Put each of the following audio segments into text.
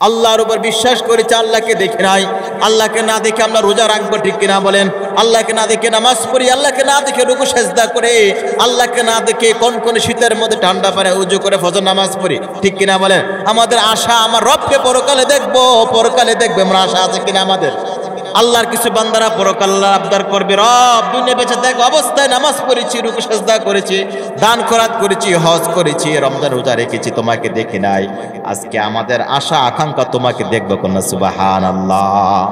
আল্লাহর উপর বিশ্বাস করেছি, আল্লাহকে দেখে নাই। আল্লাহকে না দেখে আমরা রোজা রাখবো, ঠিক কিনা বলেন? আল্লাহকে না দেখে নামাজ পড়ি, আল্লাহকে না দেখে রুকু সেজদা করে, আল্লাহকে না দেখে কোন শীতের মধ্যে ঠান্ডা পারে উজু করে ফজর নামাজ পড়ি, ঠিক কিনা বলেন? আমাদের আশা আমার রবকে পরকালে দেখবো, পরকালে দেখবে, আমরা আশা আছে কিনা আমাদের? আল্লাহর কিছু বান্দারা পরকাল আবদার করবে, রব দুনিয়া বেঁচে দেখ অবস্থায় নামাজ পড়েছি, রুকু সেজদা করেছি, দান খয়রাত করেছি, হজ করেছি, রমজান রোজা রেখেছি, তোমাকে দেখি নাই। আজকে আমাদের আশা আকাঙ্ক্ষা তোমাকে দেখবো কোন। সুবহানাল্লাহ।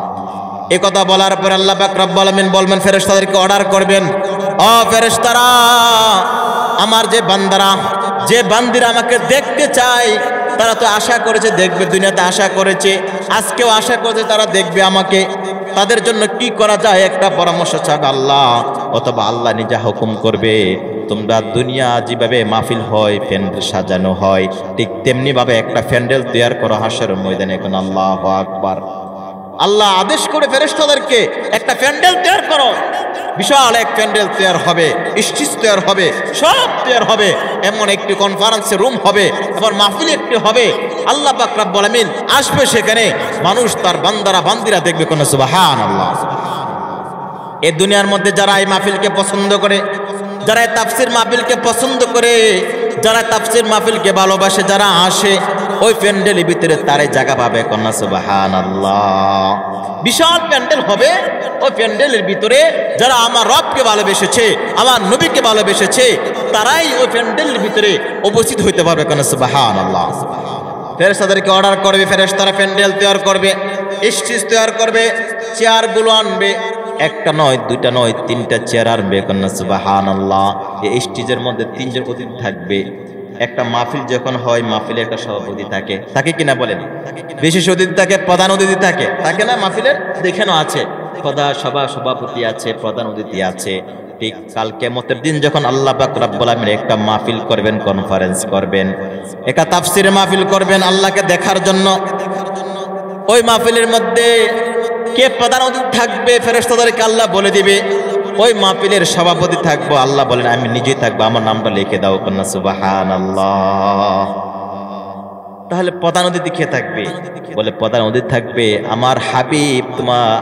এই কথা বলার পর আল্লাহ পাক রব্বুল আলামিন বলবেন, ফেরেশতাদেরকে অর্ডার করবেন, ও ফেরেশতারা, আমার যে বান্দারা, যে বান্দিরা আমাকে দেখতে চায়, তারা তো আশা করেছে দেখবে, দুনিয়াতে আশা করেছে, আজকেও আশা করেছে তারা দেখবে আমাকে। তাদের জন্য কি করা যায় একটা পরামর্শ চাবে আল্লাহ, অথবা আল্লাহ নিজে হুকুম করবে, তোমরা দুনিয়া যেভাবে মাহফিল হয়, প্যান্ডেল সাজানো হয়, ঠিক তেমনি ভাবে একটা প্যান্ডেল তৈরি করো হাশরের ময়দানে। এখন আল্লাহু আকবার। আল্লাহ আদেশ করে ফেরেশতাদেরকে একটা প্যান্ডেল তৈরি করো, বিশাল এক প্যান্ডেল তৈরি হবে, স্টেজ তৈরি হবে, সব তৈরি হবে, এমন একটি কনফারেন্সের রুম হবে, এবার মাহফিল একটি হবে। আল্লাহ পাক রব্বুল আলামিন আসবে সেখানে, মানুষ তার বান্দারা বান্দিরা দেখবে কোন। সুবহানাল্লাহ। এই দুনিয়ার মধ্যে যারা এই মাহফিলকে পছন্দ করে, যারা তাফসীর মাহফিলকে পছন্দ করে, যারা তাফসীর মাহফিলকে ভালোবাসে, যারা আসে, ওই প্যান্ডেলের ভিতরে তারাই জায়গা পাবে কোন। সুবহানাল্লাহ। বিশাল প্যান্ডেল হবে, ওই প্যান্ডেলের ভিতরে যারা আমার রবকে ভালোবেসেছে, আমার নবীকে ভালোবেসেছে, তারাই ওই প্যান্ডেলের ভিতরে উপস্থিত হইতে পারবে কোন। সুবহানাল্লাহ। ফেরেশতাদেরকে অর্ডার করবে, ফেরেশতারা প্যান্ডেল তৈরি করবে, স্টেজ তৈরি করবে, চেয়ারগুলো আনবে, একটা নয়, দুইটা নয়, তিনটা চেয়ার আনবে কোন। সুবহানাল্লাহ। এই স্টেজের মধ্যে তিনজন অতিথি থাকবে। একটা মাহফিল যখন হয়, মাহফিলে একটা সভাপতি থাকে, থাকে কিনা বলেন? বিশেষ অতিথি থাকে, প্রধান অতিথি থাকে, থাকে না? মাহফিলের দেখানো আছে, সভাপতি আছে, প্রধান অতিথি আছে। ঠিক কাল কিয়ামতের দিন যখন আল্লাহ পাক রব্বুল আলামিন একটা মাহফিল করবেন, কনফারেন্স করবেন, একটা তাফসীরের মাহফিল করবেন আল্লাহকে দেখার জন্য, ওই মাহফিলের মধ্যে কে প্রধান অতিথি থাকবে ফেরেশতাদেরকে আল্লাহ বলে দিবে। ওই মাহফিলের সভাপতি থাকবো, আল্লাহ বলেন আমি নিজেই থাকবো, আমার নামটা লিখে দাও কন্যা। সুবহানাল্লাহ। তাহলে প্রধান অতিথি কে থাকবে? বলে প্রধান অতিথি থাকবে আমার হাবিব,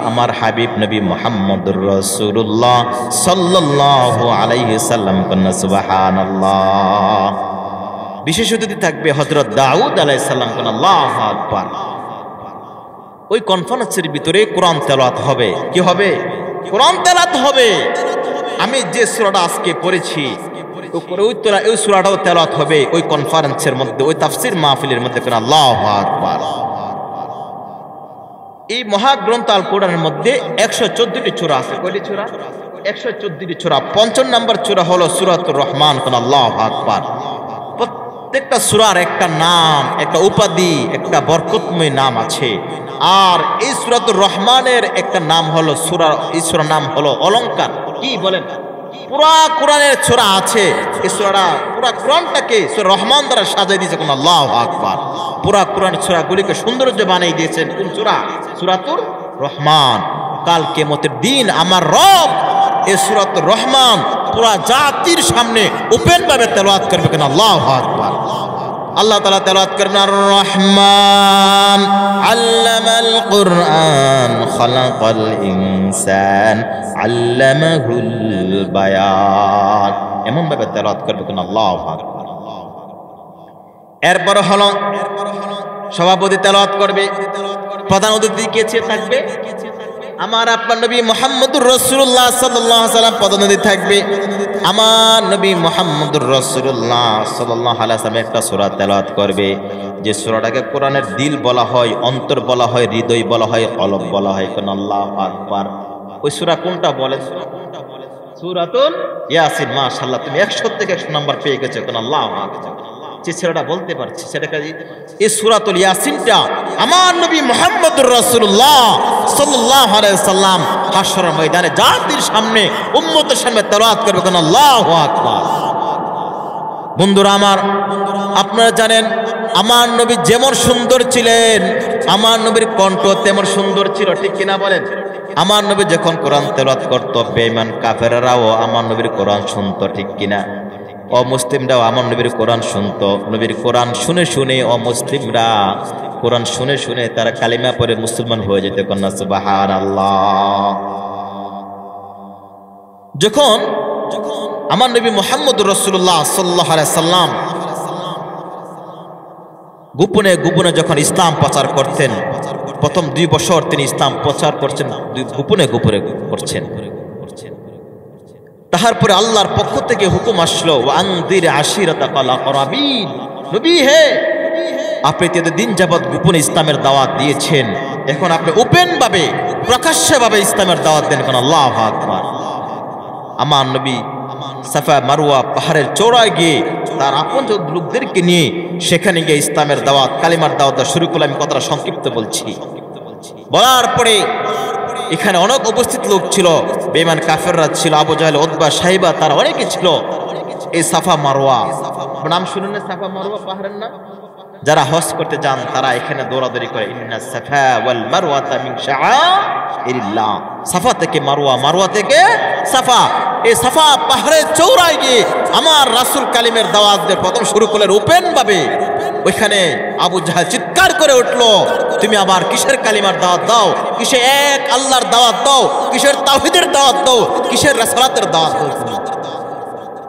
আমার হাবিব নবী মুহাম্মদুর রাসূলুল্লাহ সাল্লাল্লাহু আলাইহি সাল্লাম কন্যা। সুবহানাল্লাহ। বিশেষ অতিথি থাকবে হযরত দাউদ আলাইহিস সালাম কন্যা। আল্লাহু আকবার। ওই কনফারেন্সের ভিতরে কোরআন তেলাওয়াত হবে। কি হবে? কোরআন তেলাওয়াত হবে। আমি যে সূরাটা আজকে পড়েছি, ওই সূরাটাও তেলাওয়াত হবে ওই কনফারেন্সের মধ্যে, ওই তাফসীর মাহফিলের মধ্যে। আল্লাহু আকবার। এই মহাগ্রন্থ আল কোরআনের মধ্যে 114টি সূরা আছে। কয়টি সূরা? 114টি সূরা। 55 নম্বর সূরা হলো সূরাতুর রহমান। আল্লাহু আকবার। প্রত্যেকটা সূরার একটা নাম, একটা উপাধি, একটা বরকতময় নাম আছে। আর এই সূরাতুর রহমানের একটা নাম হলো এই সূরার নাম হলো অলংকার। কি বলেন? পুরা কোরআনের সূরা আছে, এই সূরাটা পুরা কোরআনটাকে সূরা রহমান দ্বারা সাজিয়ে দিয়েছে। কোন আল্লাহু আকবার। পুরা কোরআনের সূরাগুলিকে সৌন্দর্য বানিয়ে দিয়েছেন কোন সূরা? সূরাতুর রহমান। কাল কিয়ামতের দিন আমার রব এই সূরাতুর রহমান পুরা জাতির সামনে ওপেন ভাবে তেলাওয়াত করবে। কেন? আল্লাহু আকবার। আল্লাহ তাআলা তেলাওয়াত করেন, আর রহমান আল্লামাল কুরআন খালাকাল ইনসান আল্লামাহুল বায়ান। এমন ভাবে তেলাওয়াত করবে। কেন? আল্লাহু আকবার। এরপর হলো সভাপতি তেলাওয়াত করবে, প্রধান অতিথি কে থাকবে? আমার আপনার নবী মুহাম্মদুর রাসূলুল্লাহ সাল্লাল্লাহু আলাইহি ওয়াসাল্লাম প্রধান অতিথি থাকবে। আমার নবী মুহাম্মদুর রাসূলুল্লাহ সাল্লাল্লাহু আলাইহি ওয়াসাল্লাম একটা সূরা তেলাওয়াত করবে, যে সূরাটাকে কোরআনের দিল বলা হয়, অন্তর বলা হয়, হৃদয় বলা হয়, কলব বলা হয়। কোন আল্লাহু আকবার। ওই সূরা কোনটা বলেন? সূরাতুল ইয়াসিন। মাশাআল্লাহ, তুমি 100 থেকে 100 নাম্বার পেয়ে গেছো। কোন আল্লাহু আকবার। যে ছেলেটা বলতে পারছে সেটাকে, এই সূরাতুল ইয়াসিনটা আমার নবী মুহাম্মদুর রাসূলুল্লাহ সাল্লাল্লাহু আলাইহি ওয়াসাল্লাম হাশরের ময়দানে জাতির সামনে, উম্মতের সামনে তেলাওয়াত করবে। কোন আল্লাহু আকবার। বন্ধুরা আমার, আপনারা জানেন আমার নবী যেমন সুন্দর ছিলেন, আমার নবীর কণ্ঠ তেমন সুন্দর ছিল। ঠিক কিনা বলেন? আমার নবী যখন কোরআন তেলাওয়াত করত, বেঈমান কাফেররাও আমার নবীর কোরআন শুনতো। ঠিক কিনা? অমুসলিমরাও আমার নবীর কোরআন শুনতো। নবীর কোরআন শুনে শুনে অমুসলিমরা কোরআন শুনে শুনে তারা কালিমা পড়ে মুসলমান হয়ে যেত। কন্যা সুবহানাল্লাহ। যখন আমার নবী মুহাম্মদুর রাসূলুল্লাহ সাল্লাল্লাহু আলাইহি সাল্লাম গোপনে গোপনে যখন ইসলাম প্রচার করতেন, প্রথম 2 বছর তিনি ইসলাম প্রচার করছেন, গোপনে গোপনে করছেন। তারপরে আল্লাহর পক্ষ থেকে হুকুম আসলো, ওয়ানদির আশিরাতাকাল আকরাবিন, নবী হে, আপনি এতদিন যাবৎ গোপনে ইসলামের দাওয়াত দিয়েছেন, এখন আপনি ওপেন ভাবে প্রকাশ্যভাবে ইসলামের দাওয়াত দেন। কোন আল্লাহু আকবার। আমার নবী সাফা মারওয়া পাহাড়ের চূড়ায় গিয়ে তার আপন লোকদেরকে নিয়ে সেখানে গিয়ে ইসলামের দাওয়াত, কালিমার দাওয়াত শুরু করলে। আমি কথাটা সংক্ষিপ্ত বলছি। বলার পরে এখানে অনেক উপস্থিত লোক ছিল, বেঈমান কাফেররা ছিল, আবু জাহেল, উতবা, সাইবা, তারা অনেকে ছিল। এই সাফা মারওয়া নাম শুনেন না? সাফা মারওয়া পাহাড়ের নাম। যারা হজ করতে যান তারা এখানে দৌড়াদৌড়ি করে। ইন্না সাফা ওয়াল মারওয়াতা মিন শাআইরিল্লাহ। সাফা থেকে মারওয়া, মারওয়া থেকে সাফা। এই সাফা পাহাড়ের চৌড়ায় গিয়ে আমার রাসূল কালিমের দাওয়াত দিয়ে প্রথম শুরু করলেন ওপেন ভাবে। ওইখানে আবু জাহেল চিৎকার করে উঠলো, তুমি আবার কিসের কালিমার দাওয়াত দাও? কিসের এক আল্লাহর দাওয়াত দাও? কিসের তাওহীদের দাওয়াত দাও? কিসের রাসালাতের দাওয়াত দাও?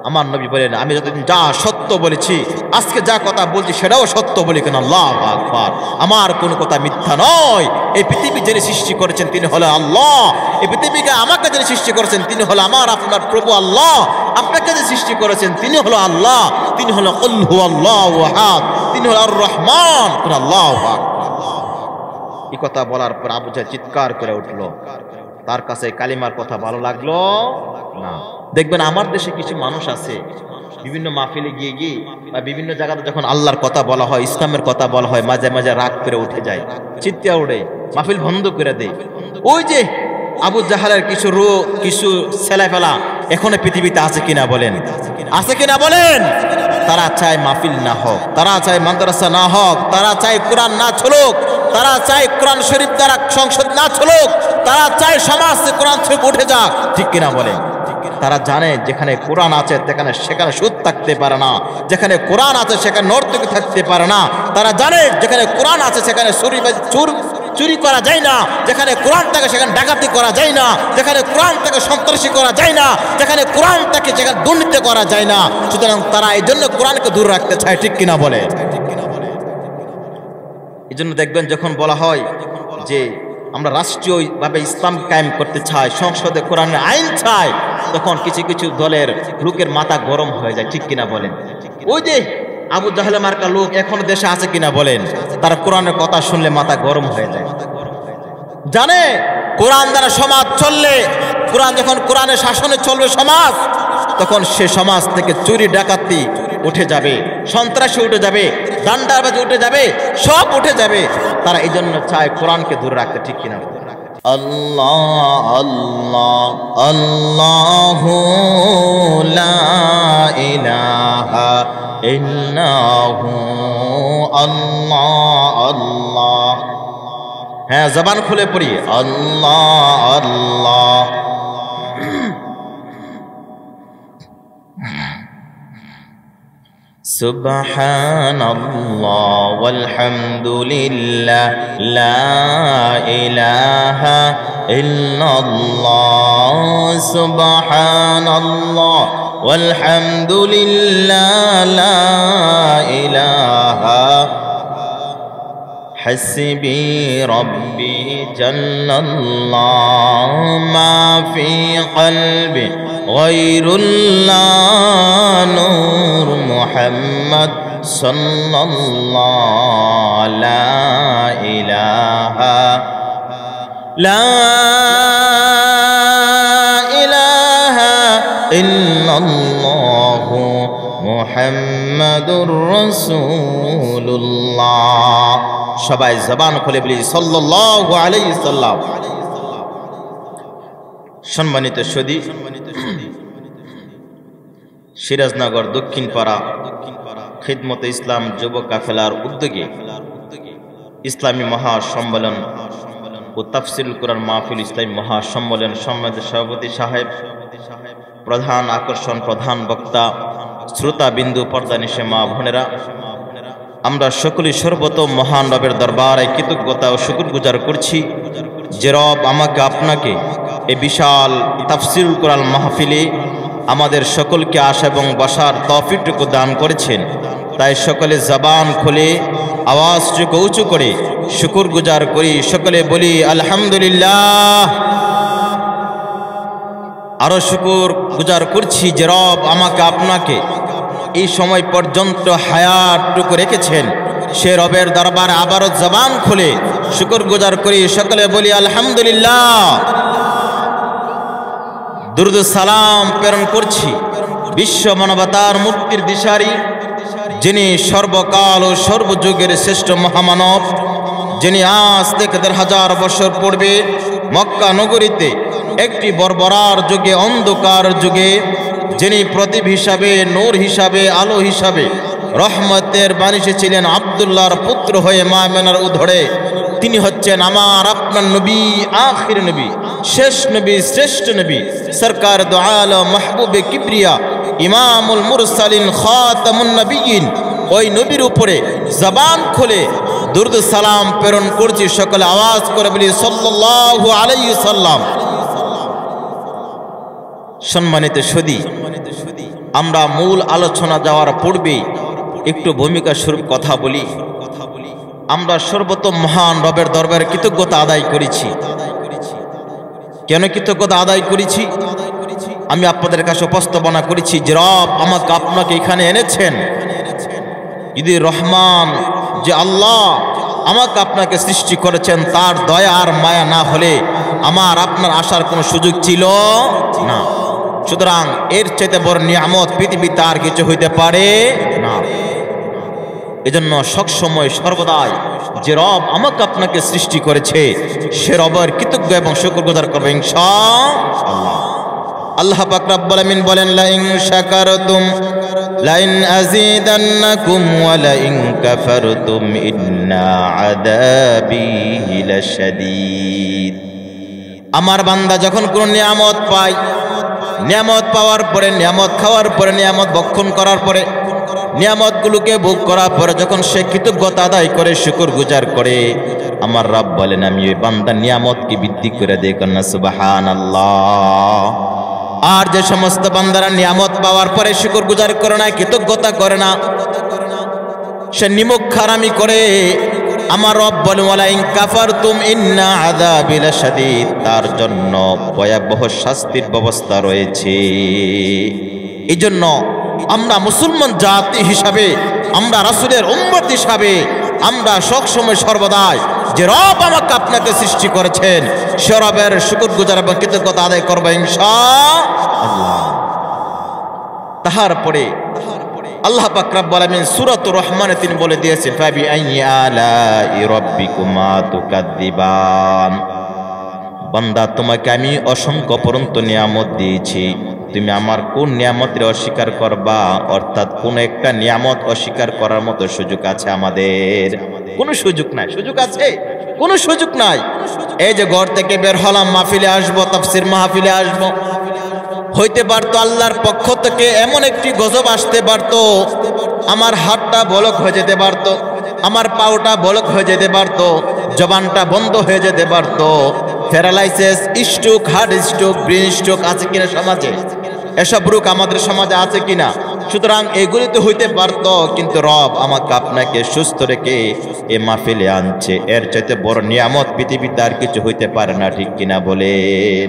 আমার নবী বলেন, আমি যতদিন যা সত্য বলেছি, আজকে যা কথা বলছি সেটাও সত্য বলি। কেন আল্লাহু আকবার। আমার কোনো কথা মিথ্যা নয়। এই পৃথিবী যিনি সৃষ্টি করেছেন তিনি হলো আল্লাহ। এই পৃথিবীকে আমাকে যিনি সৃষ্টি করেছেন তিনি হলো আমার আপনার প্রভু আল্লাহ। আপনাকে যিনি সৃষ্টি করেছেন তিনি হলো আল্লাহ। তিনি হলো কুল হুয়াল্লাহু আহাদ। তিনি হলো আর রহমান। কোন আল্লাহু আকবার। এই কথা বলার পর আবু জাহেল চিৎকার করে উঠলো। তার কাছে কালিমার কথা ভালো লাগলো না। দেখবেন আমার দেশে কিছু মানুষ আছে, বিভিন্ন মাহফিলে গিয়ে গিয়ে বা বিভিন্ন জায়গাতে যখন আল্লাহর কথা বলা হয়, ইসলামের কথা বলা হয়, মাঝে মাঝে রাগ করে উঠে যায়, চিৎকার উঠে, মাহফিল বন্ধ করে দেয়। ওই যে আবু জাহেলের কিছু ছেলেফেলা এখনো পৃথিবীতে আছে কিনা বলেন? আছে কিনা বলেন? তারা চায় মাহফিল না হোক, তারা চায় মাদ্রাসা না হোক, তারা চায় কোরআন না চলুক, তারা চায় কোরআন শরীফ দ্বারা সংসদ না চলুক, তারা চায় সমাজ থেকে কোরআন শরীফ উঠে যাক। ঠিক কিনা বলেন? তারা জানে যেখানে কোরআন আছে সেখানে সুদ থাকতে পারে না, যেখানে কোরআন আছে সেখানে নর্তকী থাকতে পারে না। তারা জানে যেখানে কোরআন আছে সেখানে চুরি করা যায় না, যেখানে কোরআন থাকে সেখানে ডাকাতি করা যায় না, যেখানে কোরআন থাকে সন্ত্রাসী করা যায় না, যেখানে কোরআন থাকে সেখানে দুর্নীতি করা যায় না। সুতরাং তারা এই জন্য কোরআনকে দূর রাখতে চায়। ঠিক কিনা বলে? এই জন্য দেখবেন যখন বলা হয় যে আমরা রাষ্ট্রীয়ভাবে ইসলাম কায়েম করতে চাই, সংসদে কোরআনের আইন চাই, তখন কিছু কিছু দলের লোকের মাথা গরম হয়ে যায়। ঠিক কিনা বলেন? ওই যে আবু জাহেল মার্কা লোক এখনো দেশে আছে কিনা বলেন? তারা কোরআনের কথা শুনলে মাথা গরম হয়ে যায়। জানে কোরআন দ্বারা সমাজ চললে, কোরআন যখন কোরআনের শাসনে চলবে সমাজ, তখন সে সমাজ থেকে চুরি ডাকাতি উঠে যাবে, সন্ত্রাসী উঠে যাবে, দান্ডাবাজি উঠে যাবে, সব উঠে যাবে। তারা এই জন্য চায় কোরআনকে দূরে রাখতে। ঠিক কিনা? আল্লাহ আল্লাহ আল্লাহু লা ইলাহা ইল্লাহু আল্লাহ আল্লাহ। হ্যাঁ, জবান খুলে পড়ি, আল্লাহ আল্লাহ। সুবহানাল্লাহ ওয়ালহামদুলিল্লাহ লা ইলাহা ইল্লাল্লাহ। সুবহানাল্লাহ ওয়ালহামদুলিল্লাহ লা ইলাহা হাসবি রব্বি জাল্লাল্লাহ মা ফি কলবি গায়রুল্লাহ নূর মুহাম্মদ সাল্লাল্লাহ লা ইলাহা ইল্লাল্লাহ মুহাম্মাদুর রাসূলুল্লাহ। সবাই জবান খুলে বলি সাল্লাল্লাহু আলাইহি সাল্লাম। সম্মানিত সুধী, সিরাজনগর দক্ষিণপাড়া খিদমতে ইসলাম যুব কাফেলার উদ্যোগে ইসলামী মহাসম্মেলন ও তাফসিরুল কোরআন মাহফিল ইসলামী মহাসম্মেলন সম্মানিত সভাপতি সাহেব, প্রধান আকর্ষণ, প্রধান বক্তা শ্রোতা বিন্দু পর্দা নিশে মা বোনেরা, আমরা সকলেই সর্বপ্রথম মহান রবের দরবারে কৃতজ্ঞতা ও শুকরগুজার করছি যে রব আমাকে আপনাকে এই বিশাল তাফসিরুল কোরআন মাহফিলে আমাদের সকলকে আসা এবং বসার তৌফিকটুকু দান করেছেন। তাই সকলে জবান খুলে আওয়াজটুকু উঁচু করে শুকরগুজার করি, সকলে বলি আলহামদুলিল্লাহ। আরো শুকরগুজার করছি যে রব আমাকে আপনাকে এই সময় পর্যন্ত হায়াতটুকু রেখেছেন, সে রবের দরবারে আবারও জবান খুলে শুকরগুজার করি, সকলে বলি আলহামদুলিল্লাহ। দুরুদ সালাম প্রেরণ করছি বিশ্ব মানবতার মুক্তির দিশারি, যিনি সর্বকাল ও সর্বযুগের শ্রেষ্ঠ মহামানব, যিনি আজ থেকে ১,৫০০ বছর পূর্বে মক্কা নগরীতে একটি বর্বরার যুগে, অন্ধকার যুগে, যিনি প্রদীপ হিসাবে, নূর হিসাবে, আলো হিসাবে রহমতের বাণী ছিলেন, আব্দুল্লাহর পুত্র হয়ে মা মেনার উধরে তিনি হচ্ছেন আমার আপনার নবী, আখির নবী, শেষ নবী, শ্রেষ্ঠ নবী, সরকার দো আলম, মাহবুবে কিবরিয়া, ইমামুল মুরসালিন, খাতামুন নবিয়িন। ওই নবীর উপরে জবান খুলে দুরুদ সালাম প্রেরণ করছি, সকলে আওয়াজ করে বলি সাল্লাল্লাহু আলাইহি সাল্লাম। সম্মানিত সুধী, আমরা মূল আলোচনা যাওয়ার পূর্বে একটু ভূমিকা স্বরূপ কথা বলি। আমরা সর্বপ্রথম মহান রবের দরবারে কৃতজ্ঞতা আদায় করেছি। কেন কৃতজ্ঞতা আদায় করেছি? আমি আপনাদের কাছে উপস্থাপনা করেছি যে রব আমাকে আপনাকে এখানে এনেছেন, যদি রহমান যে আল্লাহ আমাকে আপনাকে সৃষ্টি করেছেন, তার দয়া আর মায়া না হলে আমার আপনার আসার কোনো সুযোগ ছিল না। সুতরাং এর চাইতে বড় নিয়ামত পৃথিবীতে আর কিছু হইতে পারে না। এজন্য সবসময় সর্বদাই যে রব আমাকে আপনাকে সৃষ্টি করেছে সে রবের কৃতজ্ঞ এবং শুকরগুজার করবে ইনশাআল্লাহ। আল্লাহ পাক রব্বুল আলামিন বলেন লাইন শাকারতুম লাইন আযীদান্নাকুম ওয়া লাইন কাফারতুম ইন্না আযাবি লাশাদীদ। আমার বান্দা যখন কোন নিয়ামত পায়, নিয়ামত পাওয়ার পরে, নিয়ামত খাওয়ার পরে, নিয়ামত ভক্ষণ করার পরে, নিয়ামতগুলোকে ভোগ করার পরে যখন সে কৃতজ্ঞতা আদায় করে, শুকরগুজার করে, আমার রব বলেন আমি ওই বান্দার নিয়ামতকে বৃদ্ধি করে দেই, কন্যা সুবহানাল্লাহ। আর যে সমস্ত বান্দারা নিয়ামত পাওয়ার পরে শুকরগুজার করে না, কৃতজ্ঞতা করে না, সে নিমক হারামি করে, আমার রব বলেন ওয়ালাইন কাফারতুম ইন্না আযাবি লাশাদীদ, তার জন্য ভয়াবহ শাস্তির ব্যবস্থা রয়েছে। এই জন্য আমরা মুসলমান জাতি হিসাবে, আমরা রাসূলের উম্মত হিসাবে আমরা সবসময় সর্বদাই যে রব আমাকে আপনাকে সৃষ্টি করেছেন সে রবের শুকরগুজার এবং কৃতজ্ঞতা আদায় করব ইনশাআল্লাহ। তারপরে আল্লাহ পাক রব্বুল আলামিন সূরাতুর রহমানে তিনি বলে দিয়েছেন ফাবি আইয়ি আলাই রাব্বিকুমা তুকাদ্দিবান। বান্দা তোমাকে আমি অসংখ্য পরন্ত নিয়ামত দিয়েছি, তুমি আমার কোন নিয়ামতের অস্বীকার করবা? অর্থাৎ কোন একটা নিয়ামত অস্বীকার করার মতো সুযোগ আছে আমাদের? কোনো সুযোগ নাই। সুযোগ আছে? কোনো সুযোগ নাই। এই যে ঘর থেকে বের হলাম, মাহফিলে আসবো, তাফসীর মাহফিলে আসবো, হইতে পারতো আল্লাহর পক্ষ থেকে এমন একটি গজব আসতে পারতো, আমার হাতটা বলক হয়ে যেতে পারতো, আমার পাওটা বলক হয়ে যেতে পারতো, জবানটা বন্ধ হয়ে যেতে পারতো, paralysis, stroke, heart stroke, brain stroke আছে কিনা সমাজে? এসব রোগ আমাদের সমাজে আছে কিনা? সুতরাং এগুলি তো হইতে পারত, কিন্তু রব আমাকে আপনাকে সুস্থ রেখে এ মাহফিলে আনছে, এর চাইতে বড় নিয়ামত পৃথিবীতে আর কিছু হইতে পারে না, ঠিক কিনা বলেন?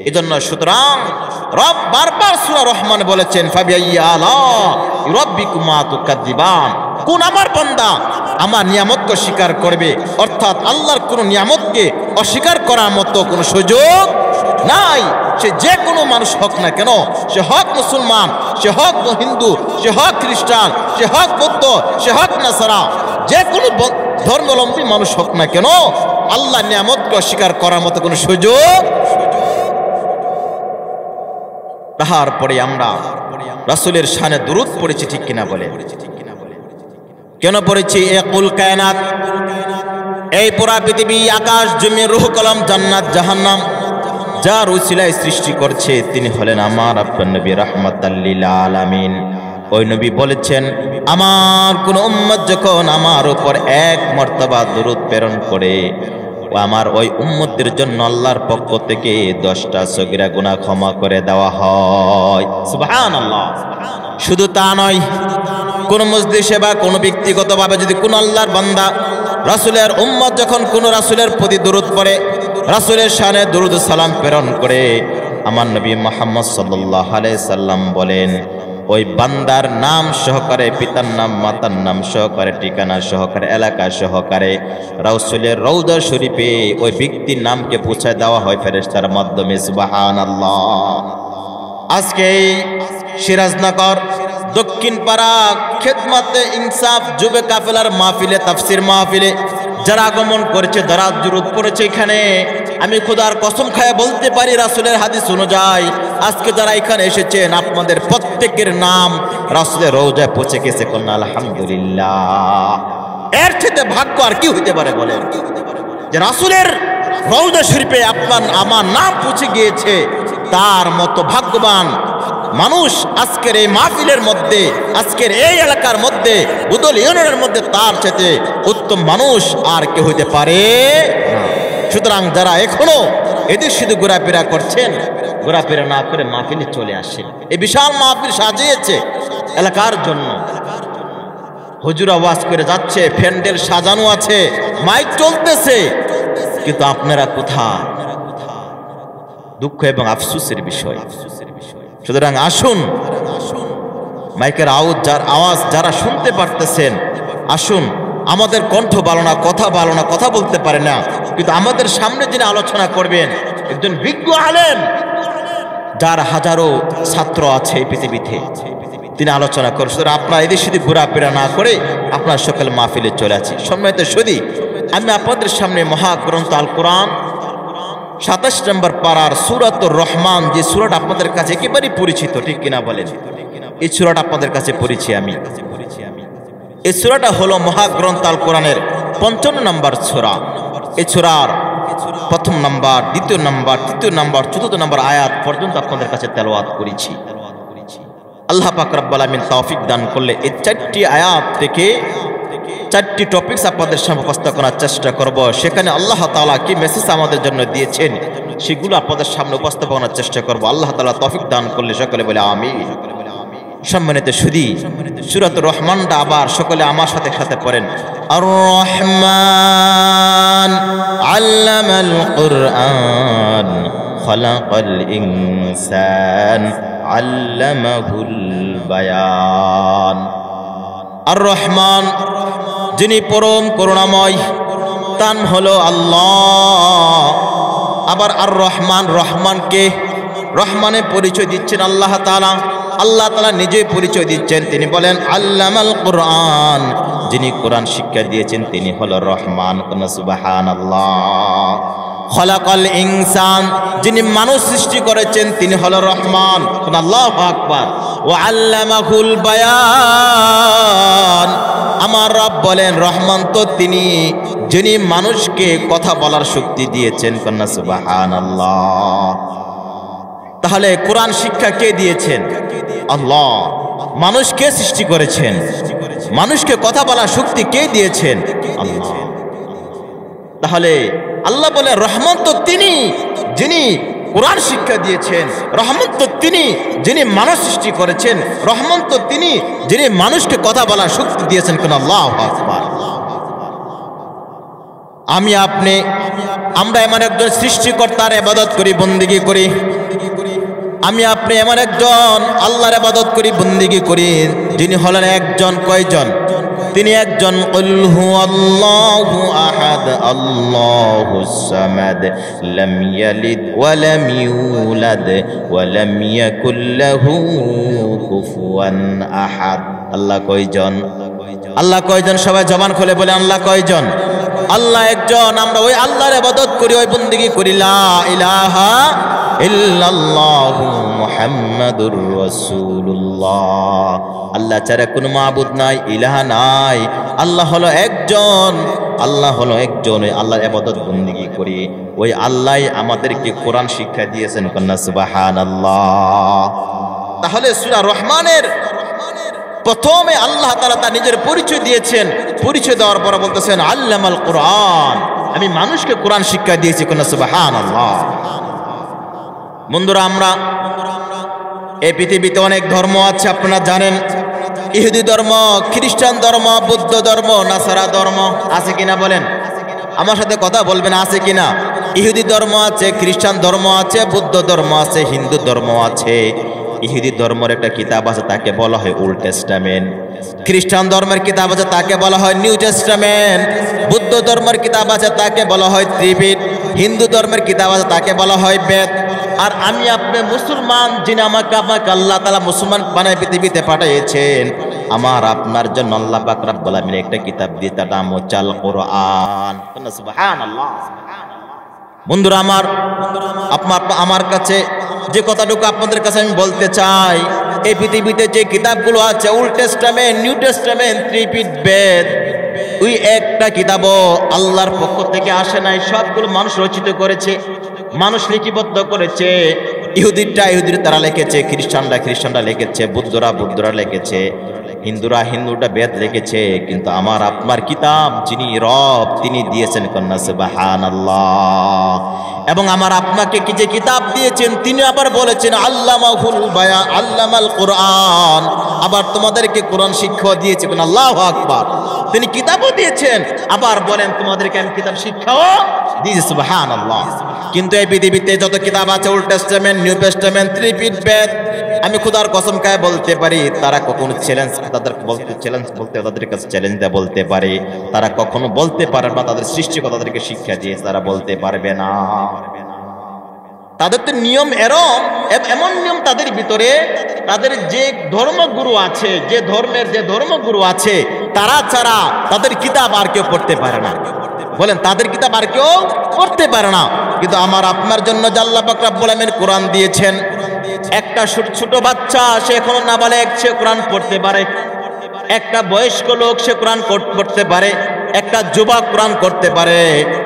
এজন্য সুতরাং রব বারবার সূরা রহমান বলেছেন ফাবিআইয়ি আলাই রাব্বিকুমা তুকাদ্দিবান। কোন আমার বান্দা আমার নিয়ামতকে অস্বীকার করবে? অর্থাৎ আল্লাহর কোন নিয়ামতকে অস্বীকার করার মতো কোনো সুযোগ নাই। সে যে কোনো মানুষ হোক না কেন, সে হোক মুসলমান, সে হোক হিন্দু, সে হোক খ্রিস্টান, সে হোক বৌদ্ধ, সে হোক নাসারা, যে কোনো ধর্মাবলম্বী মানুষ হোক না কেন, আল্লাহ নিয়ামতকে অস্বীকার করার মতো কোনো সুযোগ। তারপরে আমরা রাসূলের শানে দুরূদ পড়েছি, ঠিক কিনা বলে? কেন পড়েছি? এ কুল কায়নাত, এই পুরা পৃথিবী, আকাশ, জমি, রূহ, কলম, জান্নাত, জাহান্নাম যার উসিলায় সৃষ্টি করছে তিনি হলেন আমার আপনার নবী রাহমাতাল লিল আলামিন। ওই নবী বলেছেন, আমার কোন উম্মত যখন আমার উপর এক মর্তবা দুরূদ প্রেরণ করে, আমার ওই উম্মতের জন্য আল্লাহর পক্ষ থেকে 10টা সগীরা গুনাহ ক্ষমা করে দেওয়া হয়। সুবহানাল্লাহ। শুধু তা নয়, কোন মজলিসে বা কোন ব্যক্তিগতভাবে যদি কোন আল্লাহর বান্দা রাসূলের উম্মত যখন কোন রাসূলের প্রতি দুরূদ পড়ে, রাসূলের শানে দুরূদ সালাম প্রেরণ করে, আমার নবী মুহাম্মদ সাল্লাল্লাহু আলাইহি সাল্লাম বলেন, ওই বান্দার নাম সহকারে, পিতার নাম মাতার নাম সহকারে, ঠিকানা সহকারে, এলাকা সহকারে রাসূলের রওজা শরীফে ওই ব্যক্তির নামকে পৌঁছায় দেওয়া হয় ফেরেশতার মাধ্যমে। সুবহানাল্লাহ। আজকে সিরাজনগর দক্ষিণ পাড়া খেদমতে ইনসাফ যুবে কাফেলার মাহফিলে, তাফসীর মাহফিলে যারা আগমন করেছে, যারা দুরূদ পড়েছে, এখানে আমি খোদার কসম খায় বলতে পারি, রাসূলের হাদিস অনুযায়ী আজকে যারা এখানে এসেছেন আপনাদের প্রত্যেকের নাম রাসূলের রওজায় পৌঁছে গেছে। কোন আলহামদুলিল্লাহ। এর থেকে ভাগ্য আর কি হইতে পারে বলেন, যে রাসূলের রওজা শরীফে আপনার আমার নাম পৌঁছে গিয়েছে। তার মতো ভাগ্যবান মানুষ আজকের এই মাহফিলের মধ্যে, আজকের এই এলাকার মধ্যে, বুদল ইউনিয়নের মধ্যে তার চেয়ে উত্তম মানুষ আর কে হইতে পারে না। সুতরাং যারা এখনো এদের শুধু ঘোরাফেরা করছেন, ঘোরাফেরা না করে মাহফিলে চলে আসেন। এই বিশাল মাহফিল সাজিয়েছে এলাকার জন্য। হুজুর আওয়াজ করে যাচ্ছে, প্যান্ডেল সাজানো আছে, মাইক চলতেছে, কিন্তু আপনারা কোথায়? দুঃখ এবং আফসোসের বিষয়। সুতরাং আসুন, মাইকের আওয়াজ যারা শুনতে পারতেছেন, আসুন। আমাদের কণ্ঠ ভালো না, কথা ভালো না, কথা বলতে পারে না, কিন্তু আমাদের সামনে যিনি আলোচনা করবেন একজন বিজ্ঞ আলেম, যার হাজারো ছাত্র আছে এই পৃথিবীতে, তিনি আলোচনা করেন। সুতরাং আপনারা এদের শুধু ঘোরাফেরা না করে আপনার সকল মাহফিলে চলে আছি। সম্মানিত সুধী, আমি আপনাদের সামনে মহাগ্রন্থ আল কোরআন 27 নম্বর পারার সূরাতুর রহমান, যে সূরাটা আপনাদের কাছে একেবারেই পরিচিত, ঠিক কিনা বলেন? এই সূরাটা আপনাদের কাছে পরিচিত। এই সূরাটা হলো মহাগ্রন্থ আল কোরআনের 55 নম্বর সূরা। এই সূরার 1ম নম্বর, 2য় নম্বর, 3য় নম্বর, 4th নম্বর আয়াত পর্যন্ত আপনাদের কাছে তেলাওয়াত করেছি। আল্লাহ পাক রব্বুল আলামিন তৌফিক দান করলে এই 4টি আয়াত থেকে 4টি টপিকস আপনাদের সামনে উপস্থাপন করার চেষ্টা করব। সেখানে আল্লাহ তাআলা কি মেসেজ আমাদের জন্য দিয়েছেন সেগুলো আপনাদের সামনে উপস্থাপন করার চেষ্টা করব। আল্লাহ তাআলা তৌফিক দান করলে সকলে বলে আমিন। সম্মানিত সুধী, সূরাতুর রহমানটা আবার সকলে আমার সাথে সাথে পড়েন। আর রহমান আল্লামাল কুরআন খালাকাল ইনসান আল্লামাহুল বায়ান। আর রহমান, যিনি পরম করুণাময়, তার হলো আল্লাহ। আবার আর রহমান, রহমানকে, রহমানের পরিচয় দিচ্ছেন আল্লাহ তাআলা। আল্লাহ তাআলা নিজেই পরিচয় দিচ্ছেন, তিনি বলেন আল্লামাল কুরআন, যিনি কোরআন শিক্ষা দিয়েছেন তিনি হলো রহমান। সুবহানাল্লাহ। খলাকাল ইনসান, যিনি মানুষ সৃষ্টি করেছেন তিনি হলো রহমান। আল্লাহু আকবার। ওয়া আল্লামাহুল বায়ান, আমার রব বলেন রহমান তো তিনি যিনি মানুষকে কথা বলার শক্তি দিয়েছেন। কন্যা সুবহানাল্লাহ। তাহলে কোরআন শিক্ষা কে দিয়েছেন? আল্লাহ। মানুষকে সৃষ্টি করেছেন, মানুষকে কথা বলার শক্তি কে দিয়েছেন? আল্লাহ। তাহলে আল্লাহ বলে রহমান তো তিনি যিনি কোরআন শিক্ষা দিয়েছেন, রহমান তো তিনি যিনি মানুষ সৃষ্টি করেছেন, রহমান তো তিনি যিনি মানুষকে কথা বলার শক্তি দিয়েছেন। কোন আল্লাহু আকবার। আমি আপনি আমরা এমন একজন সৃষ্টিকর্তার ইবাদত করি, বন্দেগী করি। আমি আপনি এমন একজন আল্লাহর ইবাদত করি, বন্দেগী করি, যিনি হলেন একজন। কয়জন? তিনি একজন। কুল হুয়াল্লাহু আহাদ আল্লাহুস সামাদ লাম ইয়ালিদ ওয়া লাম ইউলাদ ওয়া লাম ইয়াকুল লাহু কুফুয়ান আহাদ। আল্লাহ কয়জন? আল্লাহ কয়জন? সবাই জবান খুলে বলে আল্লাহ কয়জন? আল্লাহ একজন। আমরা ওই আল্লাহর ইবাদত করি, ওই বন্দেগী করি। লা ইলাহা ইল্লাল্লাহু মুহাম্মাদুর রাসূলুল্লাহ। আল্লাহ ছাড়া কোনো মাবুদ নাই, ইলাহা নাই। আল্লাহ হলো একজন, আল্লাহ হলো একজন। ওই আল্লাহর ইবাদত বন্দেগী করি, ওই আল্লাহই আমাদেরকে কোরআন শিক্ষা দিয়েছেন। কন্যা সুবহানাল্লাহ। তাহলে সূরা রহমানের প্রথমে আল্লাহ তাআলা তার নিজের পরিচয় দিয়েছেন, পরিচয় দেওয়ার পর বলতেছেন আল্লামাল কোরআন, আমি মানুষকে কোরআন শিক্ষা দিয়েছি। কোন সুবহানাল্লাহ। বন্ধুরা, আমরা এই পৃথিবীতে অনেক ধর্ম আছে, আপনারা জানেন। ইহুদি ধর্ম, খ্রিস্টান ধর্ম, বৌদ্ধ ধর্ম, নাসারা ধর্ম আছে কিনা বলেন? আমার সাথে কথা বলবেন, আছে কিনা? ইহুদি ধর্ম আছে, খ্রিস্টান ধর্ম আছে, বৌদ্ধ ধর্ম আছে, হিন্দু ধর্ম আছে। ইহুদি ধর্মের একটা কিতাব আছে, তাকে বলা হয় ওল্ড টেস্টামেন্ট। খ্রিস্টান ধর্মের কিতাব আছে, তাকে বলা হয় নিউ টেস্টামেন্ট। বৌদ্ধ ধর্মের কিতাব আছে, তাকে বলা হয় ত্রিপিট। হিন্দু ধর্মের কিতাব আছে, তাকে বলা হয় বেদ। আর আমি আপনি মুসলমান, যিনি আমাকে আপনাকে আল্লাহ তাআলা মুসলমান বানায় পৃথিবীতে পাঠিয়েছেন, আমার আপনার জন্য আল্লাহ পাক রব্বুল আলামিন একটা কিতাব দিয়ে, তার নাম হচ্ছে আল কোরআন। সুবহানাল্লাহ। বন্ধুরা আমার, আমার কাছে যে কথাটুকু আপনাদের কাছে আমি বলতে চাই, এই পৃথিবীতে যে কিতাবগুলো আছে, ওল্ড টেস্টামেন্ট, নিউ টেস্টামেন্ট, ত্রিপিট, বেদ, ওই একটা কিতাবও আল্লাহর পক্ষ থেকে আসে নাই। সবগুলো মানুষ রচিত করেছে, মানুষ লিপিবদ্ধ করেছে। ইহুদিরা তারা লিখেছে, খ্রিস্টানরা লিখেছে, বুদ্ধরা লিখেছে, হিন্দুরা বেদ লিখেছে। কিন্তু আমার আপনার কিতাব যিনি রব, তিনি দিয়েছেন কন্যা সুবহানাল্লাহ। এবং আমার আপনাকে কি যে কিতাব দিয়েছেন, তিনি আবার বলেছেন আল্লামাহুল বায়ান, আল্লামাল কোরআন। আবার তোমাদেরকে কোরআন শিক্ষা দিয়েছে। আল্লাহু আকবার। তিনি কিতাবও দিয়েছেন, আবার বলেন তোমাদেরকে আমি কিতাব শিক্ষাও দিয়েছি। সুবহানাল্লাহ। কিন্তু এই পৃথিবীতে যত কিতাব আছে, ওল্ড টেস্টামেন্ট, নিউ টেস্টামেন্ট, ত্রিপিট, বেদ, আমি খোদার কসম খায় বলতে পারি, তারা কখনো তাদের কাছে চ্যালেঞ্জ দেয়া বলতে পারে, তারা কখনো বলতে পারে না তাদের সৃষ্টিকর্তা তাদেরকে শিক্ষা দিয়েছে, তারা বলতে পারবে না। তাদের তো নিয়ম এমন নিয়ম তাদের ভিতরে, তাদের যে ধর্মগুরু আছে, যে ধর্মগুরু আছে, তারা ছাড়া তাদের কিতাব আর কেউ পড়তে পারে না। বলেন, তাদের কিতাব আর কেউ পড়তে পারে না। কিন্তু আমার আপনার জন্য আল্লাহ পাক রব্বুল আলামিন কোরআন দিয়েছেন। একটা ছোট বাচ্চা, সে এখনো নাবালেগ, সে কোরআন পড়তে পারে। একটা বয়স্ক লোক, সে কোরআন পড়তে পারে। একটা যুবক কোরআন করতে পারে,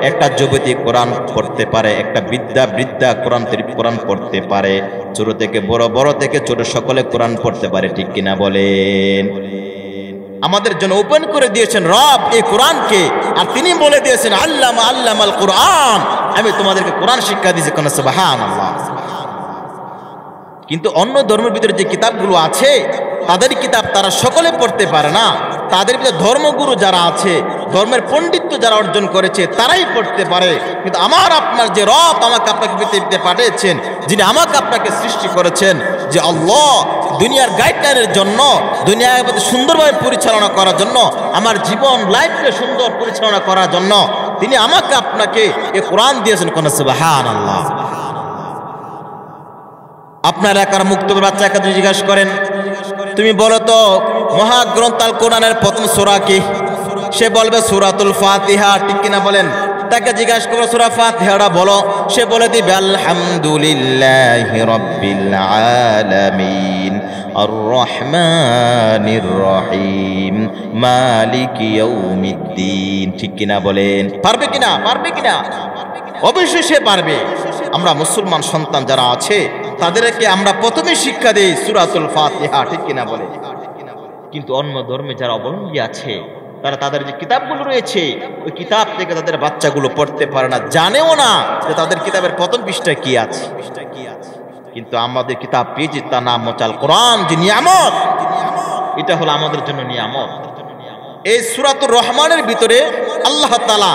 একটা যুবতী কোরআন পড়তে পারে, একটা বৃদ্ধা কোরআন পড়তে পারে। ছোট থেকে বড় থেকে ছোট সকলে কোরআন পড়তে পারে। ঠিক কিনা বলেন? আমাদের জন্য ওপেন করে দিয়েছেন রব এই কোরআনকে, আর তিনি বলে দিয়েছেন আল্লামাল কোরআন, আমি তোমাদেরকে কোরআন শিক্ষা দিয়েছি। কোন সুবহানাল্লাহ। কিন্তু অন্য ধর্মের ভিতরে যে কিতাবগুলো আছে, তাদের কিতাব তারা সকলে পড়তে পারে না। তাদের ভিতরে ধর্মগুরু যারা আছে, ধর্মের পণ্ডিত্য যারা অর্জন করেছে, তারাই পড়তে পারে। কিন্তু আমার আপনার যে রব আমাকে আপনাকে পৃথিবীতে পাঠিয়েছেন, যিনি আমাকে আপনাকে সৃষ্টি করেছেন, যে আল্লাহ দুনিয়ার গাইডলাইনের জন্য, দুনিয়ার মধ্যে সুন্দরভাবে পরিচালনা করার জন্য, আমার জীবন লাইফকে সুন্দর পরিচালনা করার জন্য তিনি আমাকে আপনাকে এই কোরআন দিয়েছেন। কোন সুবহানাল্লাহ। আপনার এলাকার মুক্ত বাচ্চাকে জিজ্ঞাসা করেন, তুমি বলো তো মহাগ্রন্থ আল কোরআনের প্রথম সূরা কি? সে বলবে সূরাতুল ফাতিহা। ঠিক কিনা বলেন? তাকে জিজ্ঞাসা করো সূরা ফাতিহাটা বলো, সে বলে দিবে আলহামদুলিল্লাহি রাব্বিল আলামিন আর রহমানির রহিম মালিকি ইয়াউমিদ্দিন। ঠিক কিনা বলেন? পারবে কিনা? অবশ্যই সে পারবে। আমরা মুসলমান সন্তান যারা আছে, তাদেরকে আমরা প্রথমে শিক্ষা দেই সূরাতুল ফাতিহা। ঠিক কিনা বলে? কিন্তু অন্য ধর্মে যারা অবলম্বী আছে, তারা তাদের যে কিতাবগুলো রয়েছে, ওই কিতাব থেকে তাদের বাচ্চাগুলো পড়তে পারে না, জানেও না যে তাদের কিতাবের প্রথম পৃষ্ঠায় কি আছে। কিন্তু আমাদের কিতাব পেয়েছি, তার নাম হচ্ছে আল কোরআন, যে নিয়ামত। এটা হলো আমাদের জন্য নিয়ামত। এই সূরাতুর রহমানের ভিতরে আল্লাহ তাআলা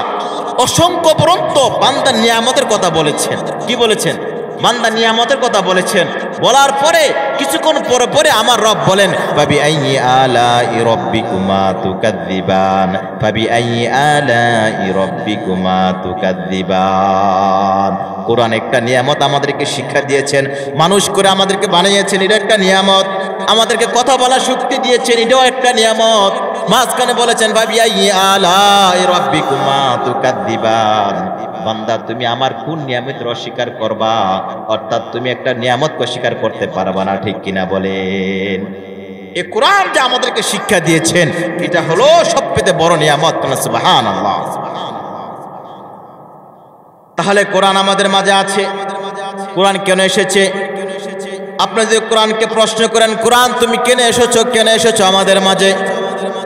অসংখ্য পরন্ত বান্দার নিয়ামতের কথা বলেছেন। কি বলেছেন? বান্দা নিয়ামতের কথা বলেছেন। বলার পরে কিছুক্ষণ পরে আমার রব বলেন ফাবিআইয়ি আলাই রাব্বিকুমা তুকাযযিবান, ফাবিআইয়ি আলাই রাব্বিকুমা তুকাযযিবান। কোরআন একটা নিয়ামত, আমাদেরকে শিক্ষা দিয়েছেন। মানুষ করে আমাদেরকে বানিয়েছেন, এটা একটা নিয়ামত। আমাদেরকে কথা বলার শক্তি দিয়েছেন, এটাও একটা নিয়ামত। মাঝখানে বলেছেন ফাবিআইয়ি আলাই রাব্বিকুমা তুকাযযিবান। বান্দা, তুমি আমার কোন নিয়ামতের অস্বীকার করবা? অর্থাৎ তুমি একটা নিয়ামতকে অস্বীকার করতে পারবা না। ঠিক কিনা বলেন? এই কোরআন যে আমাদেরকে শিক্ষা দিয়েছেন, এটা হলো সবচেয়ে বড় নিয়ামত। সুবহানাল্লাহ। তাহলে কোরআন আমাদের মাঝে আছে। কোরআন কেন এসেছে? আপনি যদি কোরআনকে প্রশ্ন করেন, কোরআন তুমি কেন এসেছো আমাদের মাঝে,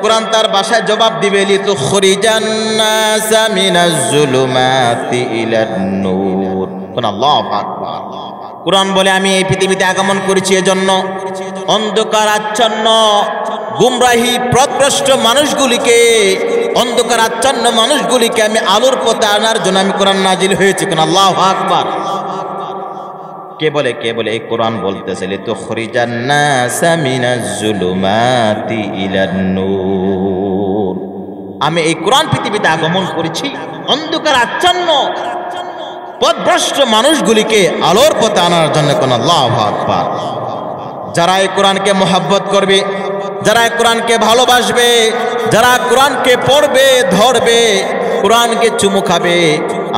কোরআন তার ভাষায় জবাব দিবে, লিতুখরিজান নাসা মিনাজ যুলুমাতি ইলান নূর। আল্লাহু আকবার। কোরআন বলে আমি এই পৃথিবীতে আগমন করেছি এজন্য অন্ধকার আচ্ছন্ন গুমরাহি পথভ্রষ্ট মানুষগুলিকে, অন্ধকার আচ্ছন্ন মানুষগুলিকে আমি আলোর পথে আনার জন্য আমি কোরআন নাজিল হয়েছি। কোন আল্লাহু আকবার। কে বলে এই কোরআন বলতেছে, লিতুখরিজান নাসা মিনাজ যুলুমাতি ইলান নূর। আমি এই কোরআন পৃথিবীতে আগমন করেছি অন্ধকার আচ্ছন্ন পথভ্রষ্ট মানুষগুলিকে আলোর পথে আনার জন্য। কোন আল্লাহু আকবার। যারা এই কোরআনকে মহব্বত করবে, যারা কোরআনকে ভালোবাসবে, যারা কোরআনকে পড়বে, ধরবে, কোরআনকে চুমু খাবে,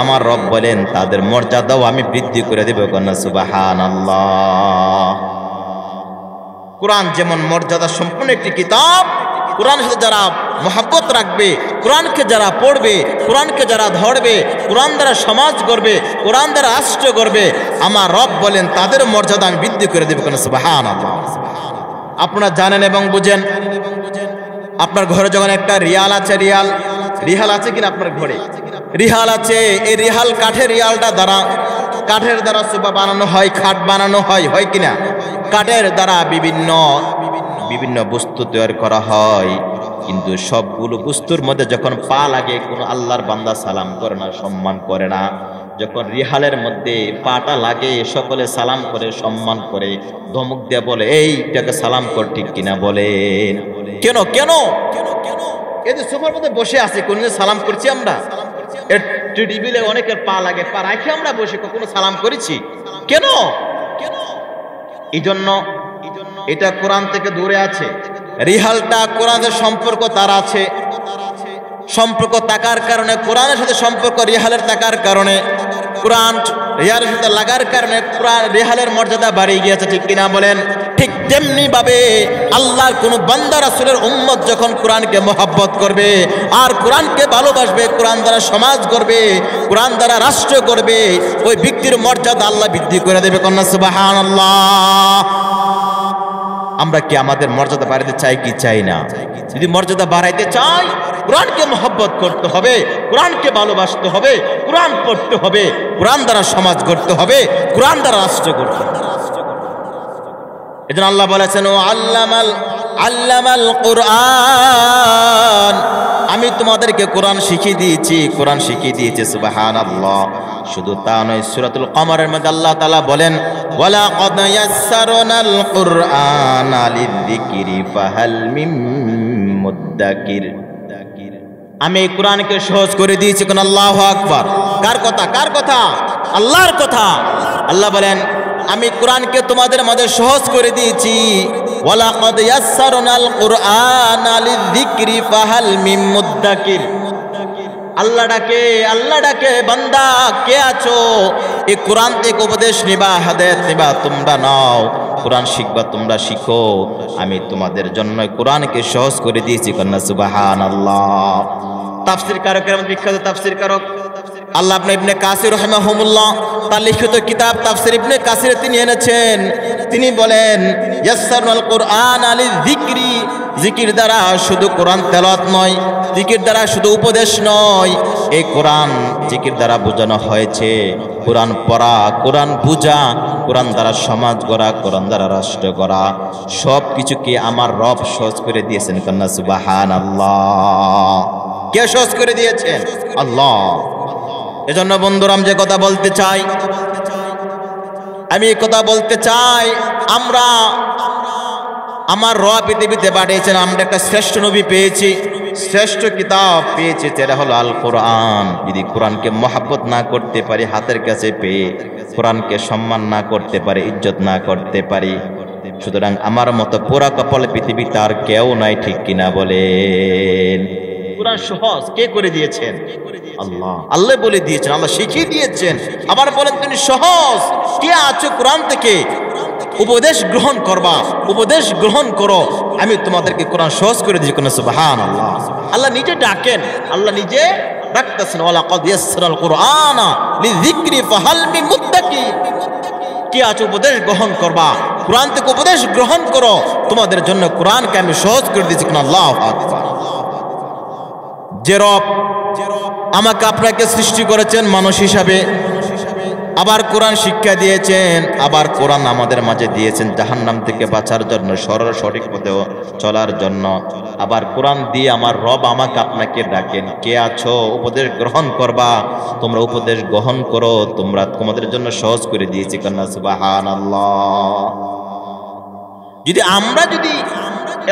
আমার রব বলেন তাদের মর্যাদাও আমি বৃদ্ধি করে দেব। কন্যা সুবহানাল্লাহ। কোরআন যেমন মর্যাদা সম্পন্ন একটি কিতাব, কোরআনের সাথে যারা মহব্বত রাখবে, কোরআনকে যারা পড়বে, কোরআনকে যারা ধরবে, কোরআন দ্বারা সমাজ গড়বে, কোরআন দ্বারা রাষ্ট্র গড়বে, আমার রব বলেন তাদের মর্যাদা আমি বৃদ্ধি করে দেব। কন্যা সুবহানাল্লাহ। আপনারা জানেন এবং বুঝেন, আপনার ঘরে যখন একটা রিয়াল আছে, রিহাল আছে কিনা আপনার ঘরে? রিহাল আছে। এই রিহাল কাঠের কাঠের দ্বারা সোফা বানানো হয়, খাট বানানো হয় কিনা? কাঠের দ্বারা বিভিন্ন বস্তু তৈরি করা হয়, কিন্তু সবগুলো বস্তুর মধ্যে যখন পা লাগে কোনো আল্লাহর বান্দা সালাম করে না, সম্মান করে না। যখন রিহালের মধ্যে পাটা লাগে সকলে সালাম করে, সম্মান করে, ধমক দিয়ে বলে এইটাকে সালাম কর, ঠিক কিনা বলেন? কেন এই যে সোফার মধ্যে বসে আছে, কোনদিন সালাম করছি আমরা? টেবিলে অনেকের পা লাগে, পা রাখে আমরা বসে, কখনো সালাম করেছি? কেন? এই জন্য এটা কোরআন থেকে দূরে আছে। রিহালটা কোরআনের সম্পর্ক তার আছে, সম্পর্ক থাকার কারণে, কোরআনের সাথে সম্পর্ক রিহালের থাকার কারণে, কোরআন রিহালের সাথে লাগার কারণে কোরআন রিহালের মর্যাদা বাড়িয়ে গিয়েছে, ঠিক কিনা বলেন? ঠিক তেমনি ভাবে আল্লাহর কোন বান্দা রাসূলের উম্মত যখন কোরআনকে মহব্বত করবে আর কোরআনকে ভালোবাসবে, কোরআন দ্বারা সমাজ গড়বে, কোরআন দ্বারা রাষ্ট্র গড়বে, ওই ব্যক্তির মর্যাদা আল্লাহ বৃদ্ধি করে দেবে। কন্যা সুবহানাল্লাহ। আমরা কি আমাদের মর্যাদা বাড়াতে চাই কি চাই না? যদি মর্যাদা বাড়াইতে চাই, কোরআনকে মহব্বত করতে হবে, কোরআনকে ভালোবাসতে হবে, কোরআন পড়তে হবে, কোরআন দ্বারা সমাজ গড়তে হবে, কোরআন দ্বারা রাষ্ট্র গড়তে হবে। এজন্য আল্লাহ বলেছেন, ও আল্লামাল কোরআন, আমি তোমাদেরকে কোরআন শিখিয়ে দিয়েছি। সুবহানাল্লাহ। শুধু তা নয়, সূরাতুল কমরের মধ্যে আল্লাহ তাআলা বলেন, ওয়ালাকাদ ইয়াসসারনাল কুরআনা লিযিকরি ফাহাল মিন মুদ্দাকির। আমি এই কোরআনকে সহজ করে দিয়েছি। কোন আল্লাহু আকবার। কার কথা? আল্লাহর কথা। আল্লাহ বলেন আমি কোরআনকে তোমাদের মাঝে সহজ করে দিয়েছি। ওয়ালাকাদ ইয়াসসারনাল কুরআনা লিযিকরি ফাহাল মিন মুদ্দাকির। আল্লাহ ডাকে বান্দা কে আছো? এই কোরআন থেকে উপদেশ নিবা, হেদায়েত নিবা, তোমরা নাও। কোরআন শিখবা, তোমরা শিখো। আমি তোমাদের জন্য কোরআনকে সহজ করে দিয়েছি। কন্যা সুবহানাল্লাহ। তাফসীর কারকের মধ্যে বিখ্যাত তাফসীর কারক আল্লামা ইবনে কাসির রাহিমাহুল্লাহ তার লিখিত কিতাব তাফসীর ইবনে কাসিরে তিনি এনেছেন। তিনি বলেন, ইয়াসসারনাল কুরআন লিযিকরি। জিকির দ্বারা শুধু কোরআন তেলাওয়াত নয়, জিকির দ্বারা শুধু উপদেশ নয়, এই কোরআন জিকির দ্বারা বোঝানো হয়েছে কোরআন পড়া, কোরআন বুঝা, কোরআন দ্বারা সমাজ গড়া, কোরআন দ্বারা রাষ্ট্র গড়া, সব কিছুকে আমার রব সহজ করে দিয়েছেন। কন্যা সুবহানাল্লাহ। কে সহজ করে দিয়েছেন? আল্লাহ। এজন্য বন্ধুরা, আমি যে কথা বলতে চাই, আমরা আমার রব পৃথিবীতে পাঠিয়েছেন, আমরা একটা শ্রেষ্ঠ নবী পেয়েছি, শ্রেষ্ঠ কিতাব পেয়েছি, সেটা হলো আল কোরআন। যদি কোরআনকে মহব্বত না করতে পারি, হাতের কাছে পেয়ে কোরআনকে সম্মান না করতে পারি, ইজ্জত না করতে পারি, সুতরাং আমার মতো পোড়া কপাল পৃথিবীতে আর কেউ নাই, ঠিক কিনা বলেন? কোরআন সহজ কে করে দিয়েছেন? আল্লাহ বলে দিয়েছেন, আল্লাহ শিখিয়ে দিয়েছেন। আবার বলেন তিনি সহজ। কে আছো কোরআন থেকে উপদেশ গ্রহণ করবা, উপদেশ গ্রহণ করো, আমি তোমাদেরকে কোরআন সহজ করে দিয়েছি। কোন সুবহানাল্লাহ। আল্লাহ নিজে ডাকেন, আল্লাহ নিজে ডাকতেছেন, ওয়ালাকাদ ইয়াসসারনাল কুরআনা লিযিকরি ফাহাল মিন মুদ্দাকির। কে আছো উপদেশ গ্রহণ করবা, কোরআন থেকে উপদেশ গ্রহণ করো, তোমাদের জন্য কোরআনকে আমি সহজ করে দিয়েছি। আল্লাহু আকবার। যে রব আমাকে আপনাকে সৃষ্টি করেছেন মানুষ হিসাবে, আবার কোরআন শিক্ষা দিয়েছেন, আবার কোরআন আমাদের মাঝে দিয়েছেন জাহান্নাম থেকে বাঁচার জন্য, সঠিক পথে চলার জন্য। আবার কোরআন দিয়ে আমার রব আমাকে আপনাকে ডাকেন, কে আছো উপদেশ গ্রহণ করবা, তোমরা উপদেশ গ্রহণ করো, তোমাদের জন্য সহজ করে দিয়েছি। কন্যা সুবহানাল্লাহ। যদি আমরা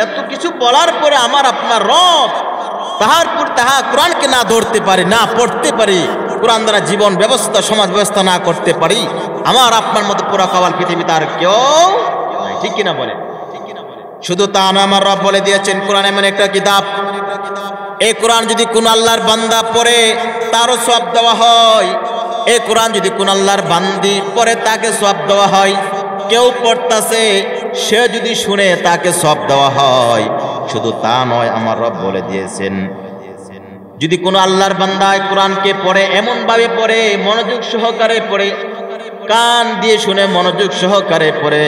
এত কিছু বলার পরে আমার আপনার রব তাহা কোরআনকে না ধরতে পারি, না পড়তে পারি, কোরআন দ্বারা জীবন ব্যবস্থা সমাজ ব্যবস্থা না করতে পারি, আমার আপনার মতো পুরো কাওয়াল পৃথিবীতে আর কেউ নাই। ঠিক কিনা বলে? শুধু তা না, আমার রব বলে দিয়েছেন কোরআন এমন একটা কিতাব, এই কোরআন যদি কোন আল্লাহর বান্দা পড়ে তারও সওয়াব দেওয়া হয়। এই কোরআন যদি কোন আল্লাহর বান্দি পড়ে তাকে সওয়াব দেওয়া হয়। কেউ পড়তাছে সে যদি শুনে তাকে সওয়াব দেওয়া হয়। শুধু তা নয়, আমার রব বলে দিয়েছেন যদি কোনো আল্লাহর বান্দা কোরআনকে পড়ে, এমন ভাবে পড়ে, মনোযোগ সহকারে পড়ে, কান দিয়ে শুনে মনোযোগ সহকারে পড়ে,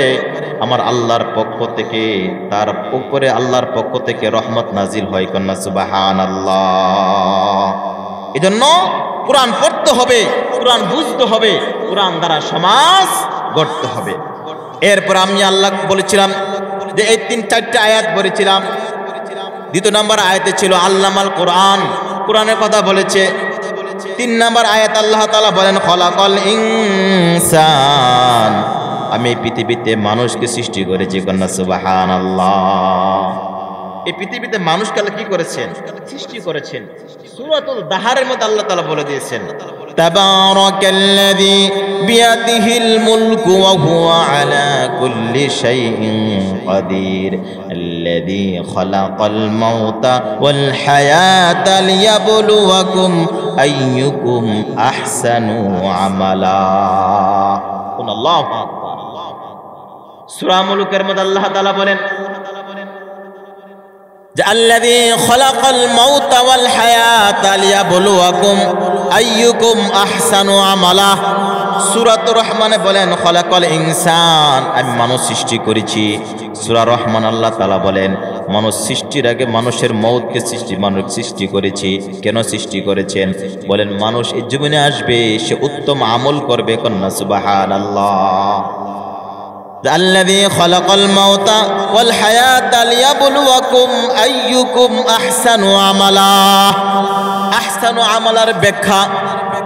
আমার আল্লাহর পক্ষ থেকে তার উপরে আল্লাহর পক্ষ থেকে রহমত নাজিল হয়। কন্যা সুবহানাল্লাহ। এজন্য কোরআন পড়তে হবে, কোরআন বুঝতে হবে, কোরআন দ্বারা সমাজ গড়তে হবে। এরপর আমি আল্লাহ বলেছিলাম যে এই 3-4টা আয়াত বলেছিলাম। দ্বিতীয় নম্বর আয়াতে ছিল আল্লামাল কোরআন, কোরআনের কথা বলেছে। 3 নম্বর আয়াত আল্লাহ তাআলা বলেন খলাকাল ইনসান, আমি পৃথিবীতে মানুষকে সৃষ্টি করেছি। কন্যা সুবহানাল্লাহ। এই পৃথিবীতে মানুষকে আল্লাহ কি করেছেন? সৃষ্টি করেছেন। সূরাতুল দাহারের মধ্যে আল্লাহ তাআলা বলে দিয়েছেন তাবারাকাল্লাযী বিয়াদিহিল মুলকু ওয়া হুয়া আলা কুল্লি শাইইন কাদির আল্লাযী খালাকাল মাউতা ওয়াল হায়াতা লিয়াবলুয়াকুম আইয়ুকুম আহসানু আমালা। আল্লাহু আকবার। সূরা মুলুকের মধ্যে আল্লাহ তাআলা বলেন আল্লাযী খালাকাল মাউতা ওয়াল হায়াতা লিয়াবলুয়াকুম আইয়ুকুম আহসানু আমালা। সূরাতুর রহমানে বলেন খালাকাল ইনসান, আমি মানুষ সৃষ্টি করেছি। সূরা রহমান আল্লাহ তাআলা বলেন মানুষ সৃষ্টির আগে মানুষের মওতকে মানুষ সৃষ্টি করেছি। কেন সৃষ্টি করেছেন? বলেন মানুষ এই জীবনে আসবে, সে উত্তম আমল করবে। কন্যা সুবহানাল্লাহ। الذي خلق الموت والحياة ليبلوكم أيكم أحسن عملا। أحسن عملاর ব্যাখ্যা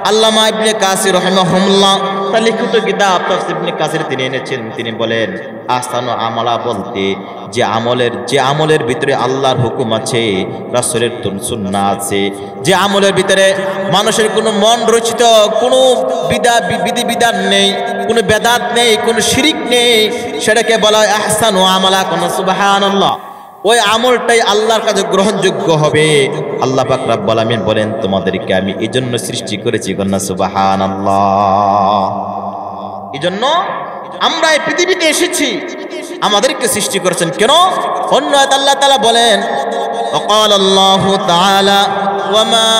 আল্লামা ইবনে কাসির রাহিমাহুল্লাহ তার লিখিত কিতাব তাফসীর ইবনে কাসির তিনি এনেছেন। তিনি বলেন আহসানু আমালা বলতে যে আমলের ভিতরে আল্লাহর হুকুম আছে, রাসূলের সুন্নাহ আছে, যে আমলের ভিতরে মানুষের কোনো মন রচিত কোনো বিধান নেই, কোনো বেদাত নেই, কোনো শিরিক নেই, সেটাকে বলা হয় আহসানু আমালা। কোন সুবহানাল্লাহ। ওই আমলটাই আল্লাহর কাছে গ্রহণযোগ্য হবে। আল্লাহ পাক রব্বুল আমিন বলেন তোমাদেরকে আমি এজন্য সৃষ্টি করেছি। কন্যা সুবহানাল্লাহ। এজন্য আমরা এই পৃথিবীতে এসেছি, আমাদেরকে সৃষ্টি করেছেন কেন? অন্য আয়াতে আল্লাহ তাআলা বলেন ওয়াকালা আল্লাহু তাআলা ওয়া মা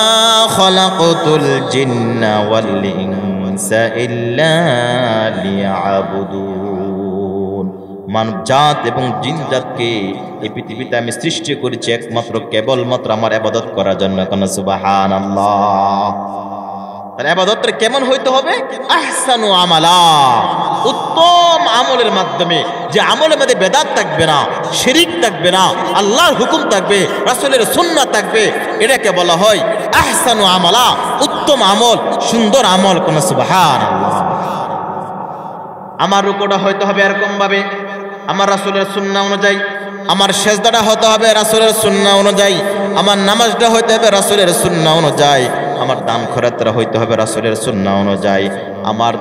খালাকতুল জিন্না ওয়াল ইনসা ইল্লা লিয়াবুদুন। মানব জাত এবং জিন জাতকে এই পৃথিবীতে আমি সৃষ্টি করেছি একমাত্র কেবলমাত্র আমার ইবাদত করার জন্য। কন্যা সুবহানাল্লাহ। তার ইবাদতটা কেমন হইতে হবে? আহসানু আমালা, উত্তম আমলের মাধ্যমে, যে আমলের মধ্যে বেদাত থাকবে না, শিরিক থাকবে না, আল্লাহর হুকুম থাকবে, রাসূলের সুন্নাহ থাকবে, এটাকে বলা হয় আহসানু আমালা, উত্তম আমল, সুন্দর আমল। কোন সুবহানাল্লাহ। আমার রুকুটা হইতে হবে এরকম ভাবে আমার রাসূলের সুন্নাহ অনুযায়ী, আমার সেজদাটা হতে হবে রাসূলের সুন্নাহ অনুযায়ী, আমার নামাজটা হইতে হবে রাসূলের সুন্নাহ অনুযায়ী, আমার দান খয়রাতটা হইতে হবে রাসূলের সুন্নাহ অনুযায়ী, আমার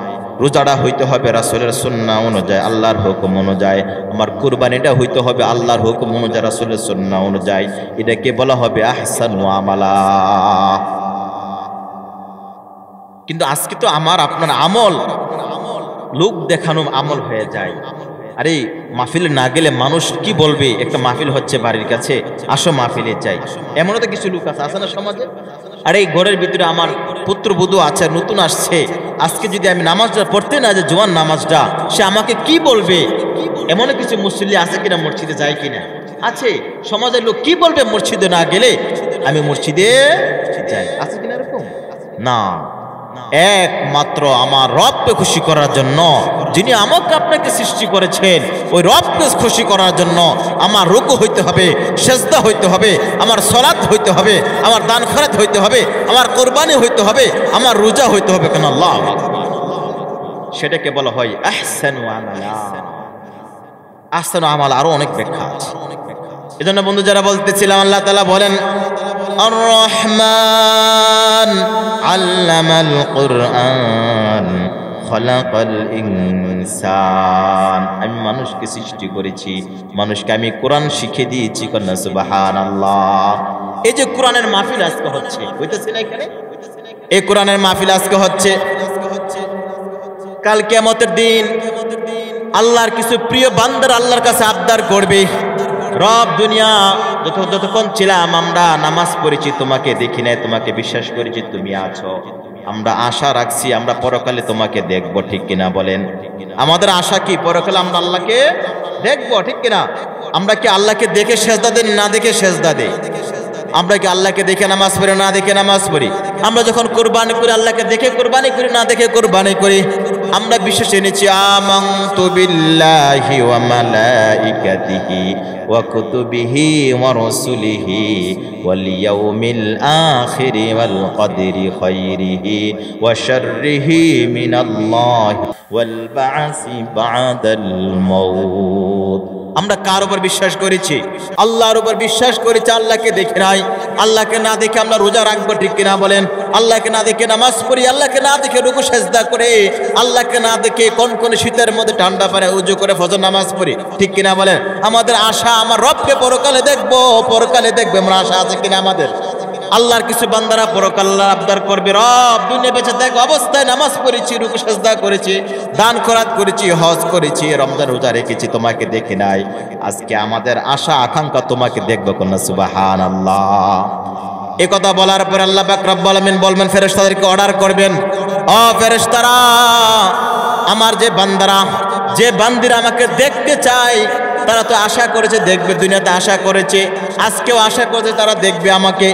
রোজাটা হইতে হবে রাসূলের সুন্নাহ অনুযায়ী, আল্লাহর হুকুম অনুযায়ী, আমার কুরবানিটা হইতে হবে আল্লাহর হুকুম অনুযায়ী, রাসূলের সুন্নাহ অনুযায়ী। এটাকে বলা হবে আহসানু আমালা। কিন্তু আজকে তো আমার আপনার আমল লোক দেখানো আমল হয়ে যায়। আরে মাহফিলে না গেলে মানুষ কি বলবে? একটা মাহফিল হচ্ছে বাড়ির কাছে, আসো মাহফিলে যাই, এমনও তো কিছু লোক আছে না সমাজে। আরে এই ঘরের ভিতরে আমার পুত্রবধূ আছে, নতুন আসছে, আজকে যদি আমি নামাজটা পড়তে না যে জোয়ান নামাজটা, সে আমাকে কি বলবে? এমন কিছু মুসল্লি আছে কিনা মসজিদে যায় কিনা? আছে। সমাজের লোক কি বলবে মসজিদে না গেলে? আমি মসজিদে যাই, আছে কিনা এরকম? না, একমাত্র আমার রবকে খুশি করার জন্য, যিনি আমাকে আপনাকে সৃষ্টি করেছেন, ওই রবকে খুশি করার জন্য আমার রুকু হইতে হবে, সেজদা হইতে হবে, আমার সালাত হইতে হবে, আমার দান খয়রাত হইতে হবে, আমার কুরবানি হইতে হবে, আমার রোজা হইতে হবে। কেন? আল্লাহু আকবার। সেটাকে বলা হয় আহসানু আমালা। আহসানু আমাল আরো অনেক ব্যাখ্যা আছে। এজন্য বন্ধু যারা বলতেছিলাম, আল্লাহ তাআলা বলেন আর রহমান আল্লামাল কুরআন খলাকাল ইনসান। আমি মানুষকে সৃষ্টি করেছি, মানুষকে আমি কোরআন শিখিয়ে দিয়েছি। কন্যা সুবহানাল্লাহ। এই যে কোরআনের মাহফিল আজকে হচ্ছে, হইতেছে না এখানে? এই কোরআনের মাহফিল আজকে হচ্ছে। কাল কিয়ামতের দিন আল্লাহর কিছু প্রিয় বান্দারা আল্লাহর কাছে আবদার করবে, রব দুনিয়া যতক্ষণ ছিলাম আমরা নামাজ পড়েছি, তোমাকে দেখি নাই, তোমাকে বিশ্বাস করেছি তুমি আছো, আমরা আশা রাখছি আমরা পরকালে তোমাকে দেখবো, ঠিক কিনা বলেন? আমাদের আশা কি পরকালে আমরা আল্লাহকে দেখবো, ঠিক কিনা? আমরা কি আল্লাহকে দেখে সেজদা দেই না দেখে সেজদা দেই? আমরা কি আল্লাহকে দেখে নামাজ পড়ি না দেখে নামাজ পড়ি? আমরা যখন কুরবানি করি আল্লাহকে দেখে কুরবানি করি না দেখে কুরবানি করি? আমরা বিশ্বাস এনেছি আমানতু বিল্লাহি ওয়া মালাইকাতিহি ওয়া কুতুবিহি ওয়া রাসূলিহি ওয়াল ইয়াউমিল আখিরি ওয়াল কদরি খায়রিহি ওয়া শাররিহি মিনাল্লাহি ওয়াল বা'সি বা'দাল মাউত। আমরা কার উপর বিশ্বাস করেছি? আল্লাহর উপর বিশ্বাস করেছি। আল্লাহকে দেখে নাই, আল্লাহকে না দেখে আমরা রোজা রাখবো, ঠিক কিনা বলেন? আল্লাহকে না দেখে নামাজ পড়ি, আল্লাহকে না দেখে রুকু সেজদা করে, আল্লাহকে না দেখে কোন শীতের মধ্যে ঠান্ডা পারে উজু করে ফজর নামাজ পড়ি, ঠিক কিনা বলেন? আমাদের আশা আমার রবকে পরকালে দেখবো, পরকালে দেখবো, আমরা আশা আছে কিনা আমাদের? আল্লাহর কিছু বান্দারা পরকালে আবদার করবে, রব দুনিয়া বেঁচে থাকা অবস্থায় নামাজ পড়েছি, রুকু সেজদা করেছি, দান খয়রাত করেছি, হজ করেছি, রমজান রোজা রেখেছি, তোমাকে দেখি নাই। আজকে আমাদের আশা আকাঙ্ক্ষা তোমাকে দেখবো। কন্যা সুবহানাল্লাহ। এই কথা বলার পর আল্লাহ পাক রব্বুল আলামিন বলবেন, ফেরেশতাদেরকে অর্ডার করবেন, ও ফেরেশতারা, আমার যে বান্দারা, যে বান্দিরা আমাকে দেখতে চায়, তারা তো আশা করেছে দেখবে, দুনিয়াতে আশা করেছে, আজকেও আশা করেছে তারা দেখবে আমাকে।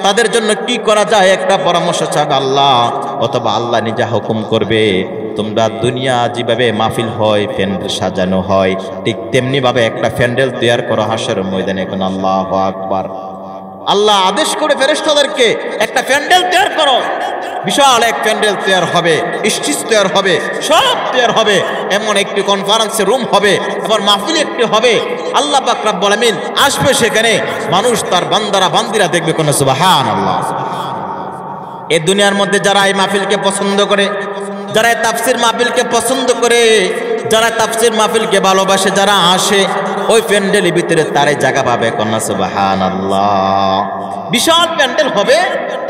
তাদের জন্য কি করা যায় একটা পরামর্শ চাবে আল্লাহ, অথবা আল্লাহ নিজে হুকুম করবে, তোমরা দুনিয়া যেভাবে মাহফিল হয়, প্যান্ডেল সাজানো হয়, ঠিক তেমনি ভাবে একটা প্যান্ডেল তৈরি করো হাশরের ময়দানে। কোন আল্লাহু আকবার। আল্লাহ আদেশ করে ফেরেশতাদেরকে একটা প্যান্ডেল তৈরি করো, বিশাল এক প্যান্ডেল তৈরি হবে, স্টেজ তৈরি হবে, সব তৈরি হবে, এমন একটি কনফারেন্সের রুম হবে, আবার মাহফিল একটি হবে। আল্লাহ পাক রব্বুল আমিন আসবে সেখানে, মানুষ তার বান্দারা বান্দিরা দেখবে। কোন সুবহানাল্লাহ। এই দুনিয়ার মধ্যে যারা এই মাহফিলকে পছন্দ করে, যারা তাফসীর মাহফিলকে পছন্দ করে, যারা তাফসীর মাহফিলকে ভালোবাসে, যারা আসে, ওই প্যান্ডেলের ভিতরে তারে জায়গা পাবে। কন্যা সুবহানাল্লাহ। বিশাল প্যান্ডেল হবে,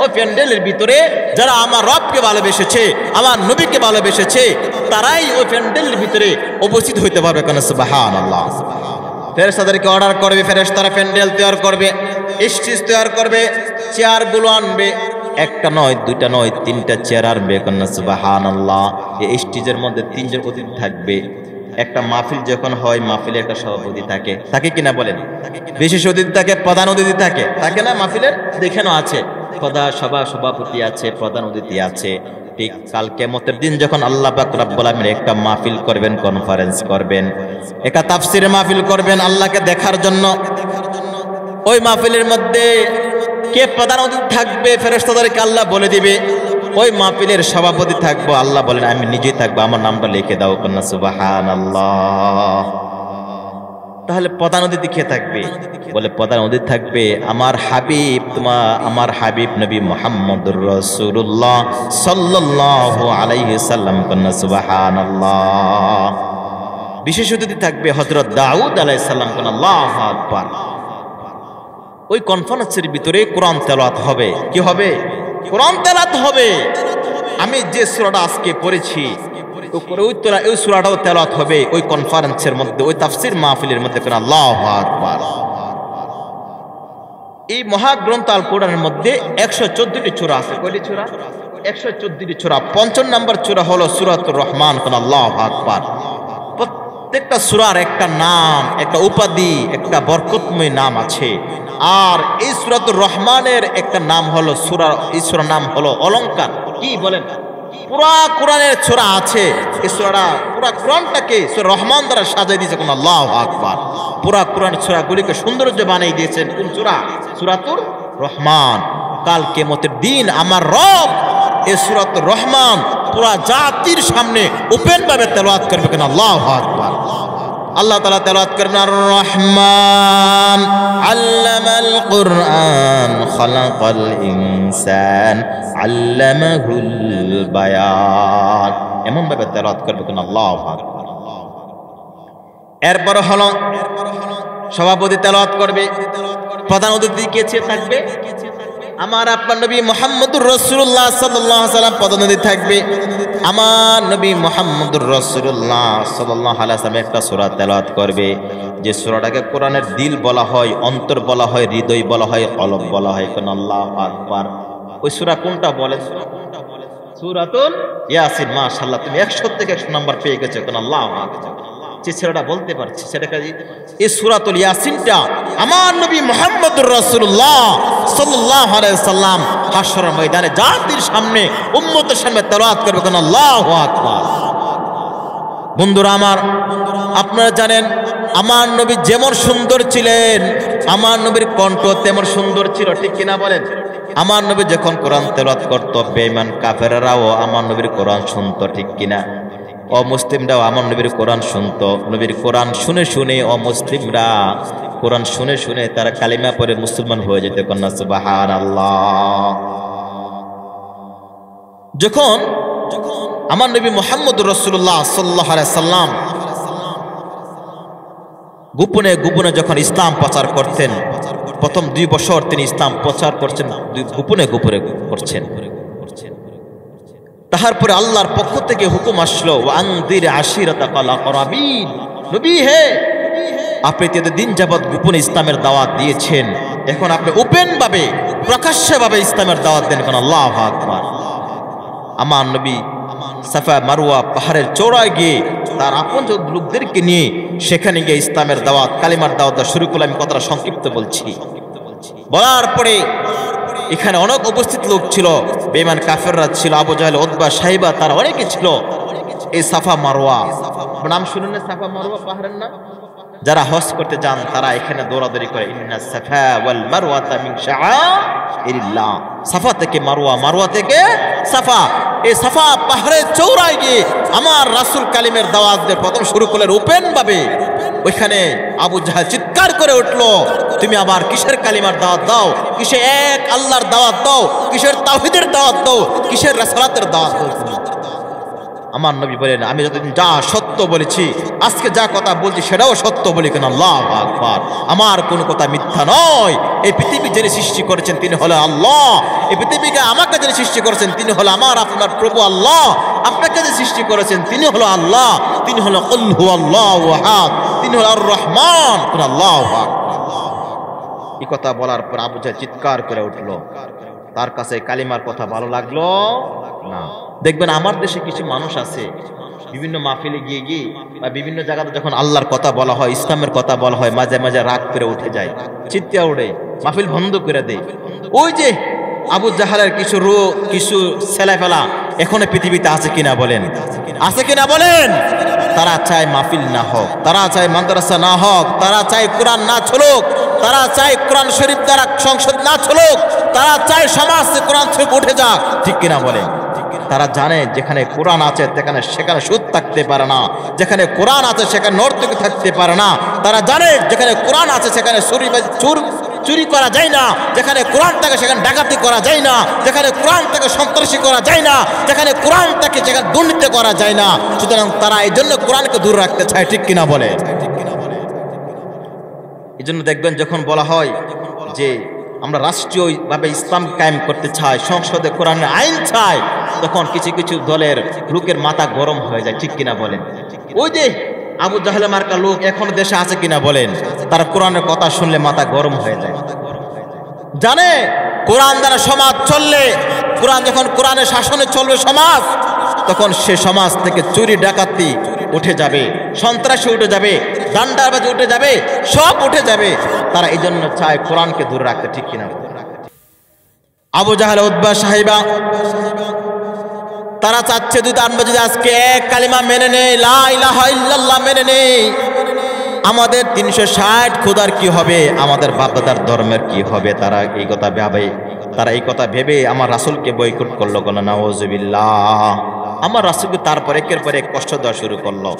ওই প্যান্ডেলের ভিতরে যারা আমার রবকে ভালোবেসেছে, আমার নবীকে ভালোবেসেছে, তারাই ওই প্যান্ডেলের ভিতরে উপস্থিত হইতে পারবে। কন্যা সুবহানাল্লাহ। ফেরেশতাদেরকে অর্ডার করবে, ফেরেশতারা প্যান্ডেল তৈরি করবে, স্টেজ তৈরি করবে, চেয়ারগুলো আনবে, একটা নয়, দুইটা নয়, তিনটা চেয়ার আনবে। কন্যা সুবহানাল্লাহ। এই স্টেজের মধ্যে তিনজন অতিথি থাকবে। একটা মাহফিল যখন হয়, মাহফিলে একটা সভাপতি থাকে, থাকে কিনা বলেন? বিশেষ অতিথি থাকে, প্রধান অতিথি থাকে, থাকে না? মাহফিলের দেখেন আছে, সভাপতি আছে, প্রধান অতিথি আছে। ঠিক কাল কিয়ামতের দিন যখন আল্লাহ পাক রব্বুল আমিন একটা মাহফিল করবেন, কনফারেন্স করবেন, একটা তাফসীরের মাহফিল করবেন আল্লাহকে দেখার জন্য, ওই মাহফিলের মধ্যে কে প্রধান অতিথি থাকবে ফেরেশতাদেরকে আল্লাহ বলে দিবে। ওই মাহফিলের সভাপতি থাকবো, আল্লাহ বলেন আমি নিজেই থাকবো, আমার নামটা লিখে দাও। কন্যা সুবহানাল্লাহ। তাহলে প্রধান অতিথি কে থাকবে? বলে প্রধান অতিথি থাকবে আমার হাবিব, আমার হাবিব নবী মুহাম্মদুর রাসূলুল্লাহ সাল্লাল্লাহু আলাইহি সাল্লাম। কন্যা সুবহানাল্লাহ। বিশেষ অতিথি থাকবে হযরত দাউদ আলাইহিস সালাম। কন্যা আল্লাহু আকবার। ওই কনফারেন্সের ভিতরে কোরআন তেলাওয়াত হবে। কি হবে? কোরআন তেলাওয়াত হবে। আমি যে সূরাটা আজকে পড়েছি, ওই সূরাটাও তেলাওয়াত হবে ওই কনফারেন্সের মধ্যে, ওই তাফসীর মাহফিলের মধ্যে। আল্লাহু আকবার। এই মহাগ্রন্থ আল কোরআনের মধ্যে 114টি সূরা আছে। কয়টি সূরা? 114টি সূরা। 55 নম্বর সূরা হলো সূরাতুর রহমান। আল্লাহু আকবার। প্রত্যেকটা সূরার একটা নাম, একটা উপাধি, একটা বরকতময় নাম আছে। আর এই সূরাতুর রহমানের একটা নাম হলো এই সূরার নাম হলো অলংকার। কি বলেন? পুরা কোরআনের সূরা আছে, এই সূরাটা পুরা কোরআনটাকে সূরা রহমান দ্বারা সাজিয়ে দিয়েছে কোন আল্লাহু আকবার। পুরা কোরআন সূরাগুলিকে সৌন্দর্য বানিয়ে দিয়েছেন কোন সূরা? সূরাতুর রহমান। কাল কিয়ামতের দিন আমার রব এই সূরাতুর রহমান পুরা জাতির সামনে ওপেন ভাবে তেলাওয়াত করবে কেন আল্লাহু আকবার। আল্লাহ তাআলা তেলাওয়াত করেন আর রহমান আল্লামাল কুরআন খালাকাল ইনসান আল্লামাহুল বায়ান, এমন ভাবে তেলাওয়াত করবে কেন আল্লাহু আকবার। এরপর হলো সভাপতি তেলাওয়াত করবে, প্রধান অতিথি কে থাকবে? আমার আপনার নবী মুহাম্মদুর রাসূলুল্লাহ সাল্লাল্লাহু আলাইহি ওয়াসাল্লাম প্রধান অতিথি থাকবে। আমার নবী মুহাম্মদুর রাসূলুল্লাহ সাল্লাল্লাহু আলাইহি ওয়াসাল্লাম একটা সূরা তেলাওয়াত করবে, যে সূরাটাকে কোরআনের দিল বলা হয়, অন্তর বলা হয়, হৃদয় বলা হয়, কলব বলা হয়। কোন আল্লাহু আকবার। ওই সূরা কোনটা বলেন? সূরাতুল ইয়াসিন। মাশাআল্লাহ, তুমি 100 থেকে 100 নাম্বার পেয়ে গেছো। কোন আল্লাহু আকবার। যে ছেলেটা বলতে পারছে সেটাকে, এই সূরাতুল ইয়াসিনটা আমার নবী মুহাম্মদুর রাসূলুল্লাহ সাল্লাল্লাহু আলাইহি ওয়াসাল্লাম হাশরের ময়দানে জাতির সামনে উম্মতের সামনে তেলাওয়াত করবে। কোন আল্লাহু আকবার। বন্ধুরা আমার, আপনারা জানেন আমার নবী যেমন সুন্দর ছিলেন, আমার নবীর কণ্ঠ তেমন সুন্দর ছিল, ঠিক কিনা বলেন? আমার নবী যখন কোরআন তেলাওয়াত করত, বেঈমান কাফেররাও আমার নবীর কোরআন শুনতো, ঠিক কিনা? অমুসলিমরাও আমার নবীর কোরআন শুনতো। নবীর কোরআন শুনে শুনে অমুসলিমরা কোরআন শুনে শুনে তারা কালিমা পড়ে মুসলমান হয়ে যেত। কন্যা সুবহানাল্লাহ। যখন আমার নবী মুহাম্মদুর রাসূলুল্লাহ সাল্লাল্লাহু আলাইহি ওয়াসাল্লাম গোপনে গোপনে যখন ইসলাম প্রচার করতেন, প্রথম 2 বছর তিনি ইসলাম প্রচার করছেন, গোপনে গোপনে করছেন। তারপরে আল্লাহর পক্ষ থেকে হুকুম আসলো, ওয়ানদির আশিরাতাকাল আকরাবিন, নবী হে, আপনি এতদিন যাবত গোপনে ইসলামের দাওয়াত দিয়েছেন, এখন আপনি ওপেন ভাবে প্রকাশ্যভাবে ইসলামের দাওয়াত দেন। কোন আল্লাহু আকবার। আমার নবী সাফা মারওয়া পাহাড়ের চূড়ায় গিয়ে তার আপন লোকদেরকে নিয়ে সেখানে গিয়ে ইসলামের দাওয়াত, কালিমার দাওয়াত শুরু করলে। আমি কথাটা সংক্ষিপ্ত বলছি। বলার পরে এখানে অনেক উপস্থিত লোক ছিল, বেঈমান কাফেররা ছিল, আবু জাহেল, উতবা, সাইবা, তারা অনেকে ছিল। এই সাফা মারওয়া নাম শুনেন না? সাফা মারওয়া পাহাড়ের নাম। যারা হজ করতে যান তারা এখানে দৌড়াদৌড়ি করে। ইন্নাস সাফা ওয়াল মারওয়াতা মিন শাআইরিল্লাহ। সাফা থেকে মারওয়া, মারওয়া থেকে সাফা। এই সাফা পাহাড়ের চৌড়ায় গিয়ে আমার রাসূল কালিমের দাওয়াত দিয়ে প্রথম শুরু করলেন ওপেন ভাবে। ওইখানে আবু জাহেল চিৎকার করে উঠলো, তুমি আবার কিসের কালিমার দাওয়াত দাও? কিসে এক আল্লাহর দাওয়াত দাও? কিসের তাওহীদের দাওয়াত দাও? কিসের রাসালাতের দাওয়াত দাও? আমার নবী বলেন, আমি যতদিন যা সত্য বলেছি, আজকে যা কথা বলছি সেটাও সত্য বলি। কেন আল্লাহু আকবার। আমার কোনো কথা মিথ্যা নয়। এই পৃথিবী যিনি সৃষ্টি করেছেন তিনি হলো আল্লাহ। এই পৃথিবীকে আমাকে যিনি সৃষ্টি করেছেন তিনি হলো আমার আপনার প্রভু আল্লাহ। আপনাকে যে সৃষ্টি করেছেন তিনি হলো আল্লাহ। তিনি হলো কুল হুয়াল্লাহু আহাদ, তিনি হলো আর রহমান। কোন আল্লাহু আকবার। এই কথা বলার পর আবু জাহেল চিৎকার করে উঠলো। তার কাছে কালিমার কথা ভালো লাগলো না। দেখবেন আমার দেশে কিছু মানুষ আছে, বিভিন্ন মাহফিলে গিয়ে গিয়ে বা বিভিন্ন জায়গাতে যখন আল্লাহর কথা বলা হয়, ইসলামের কথা বলা হয়, মাঝে মাঝে রাগ করে উঠে যায়, চিৎকার উঠে, মাহফিল বন্ধ করে দেয়। ওই যে আবু জাহেলের কিছু ছেলেফেলা এখনো পৃথিবীতে আছে কিনা বলেন? আছে কিনা বলেন? তারা চায় মাহফিল না হোক, তারা চায় মাদ্রাসা না হোক, তারা চায় কোরআন না চলুক, তারা চায় কোরআন শরীফ দ্বারা সংসদ না চলুক, তারা চায় সমাজ থেকে কোরআন শরীফ উঠে যাক, ঠিক কিনা বলেন? তারা জানে যেখানে কোরআন আছে সেখানে সুদ থাকতে পারে না, যেখানে কোরআন আছে সেখানে নর্তকী থাকতে পারে না। তারা জানে যেখানে কোরআন আছে সেখানে চুরি করা যায় না, যেখানে কোরআন থাকে সেখানে ডাকাতি করা যায় না, যেখানে কোরআন থাকে সন্ত্রাসী করা যায় না, যেখানে কোরআন থাকে সেখানে দুর্নীতি করা যায় না। সুতরাং তারা এই জন্য কোরআনকে দূর রাখতে চায়, ঠিক কিনা বলে? এই জন্য দেখবেন যখন বলা হয় যে আমরা রাষ্ট্রীয়ভাবে ইসলাম কায়েম করতে চাই, সংসদে কোরআনের আইন চাই, তখন কিছু কিছু দলের লোকের মাথা গরম হয়ে যায়, ঠিক কিনা বলেন? ওই যে আবু জাহেল মার্কা লোক এখন দেশে আছে কিনা বলেন? তারা কোরআনের কথা শুনলে মাথা গরম হয়ে যায়। জানে কোরআন দ্বারা সমাজ চললে, কোরআন যখন কোরআনের শাসনে চলবে সমাজ, তখন সে সমাজ থেকে চুরি ডাকাতি উঠে যাবে, সন্ত্রাসী উঠে যাবে, দান্ডাবাজ উঠে যাবে, সব উঠে যাবে। তারা এই জন্য চায় কোরআনকে দূরে রাখতে, ঠিক কিনা? আবু জাহেল, উতবা, সাহিবা তারা চাচ্ছে যদি আমরা যদি আজকে এক কালিমা মেনে নেই, লা ইলাহা ইল্লাল্লাহ মেনে নেই, আমাদের 360 খোদার কি হবে, আমাদের বাপদাদার ধর্মের কি হবে। তারা এই কথা ভেবে আমার রাসূলকে বয়কট করলো। নাউযুবিল্লাহ। আমার রাসূলকে তারপর একের পর এক কষ্ট দেওয়া শুরু করলো।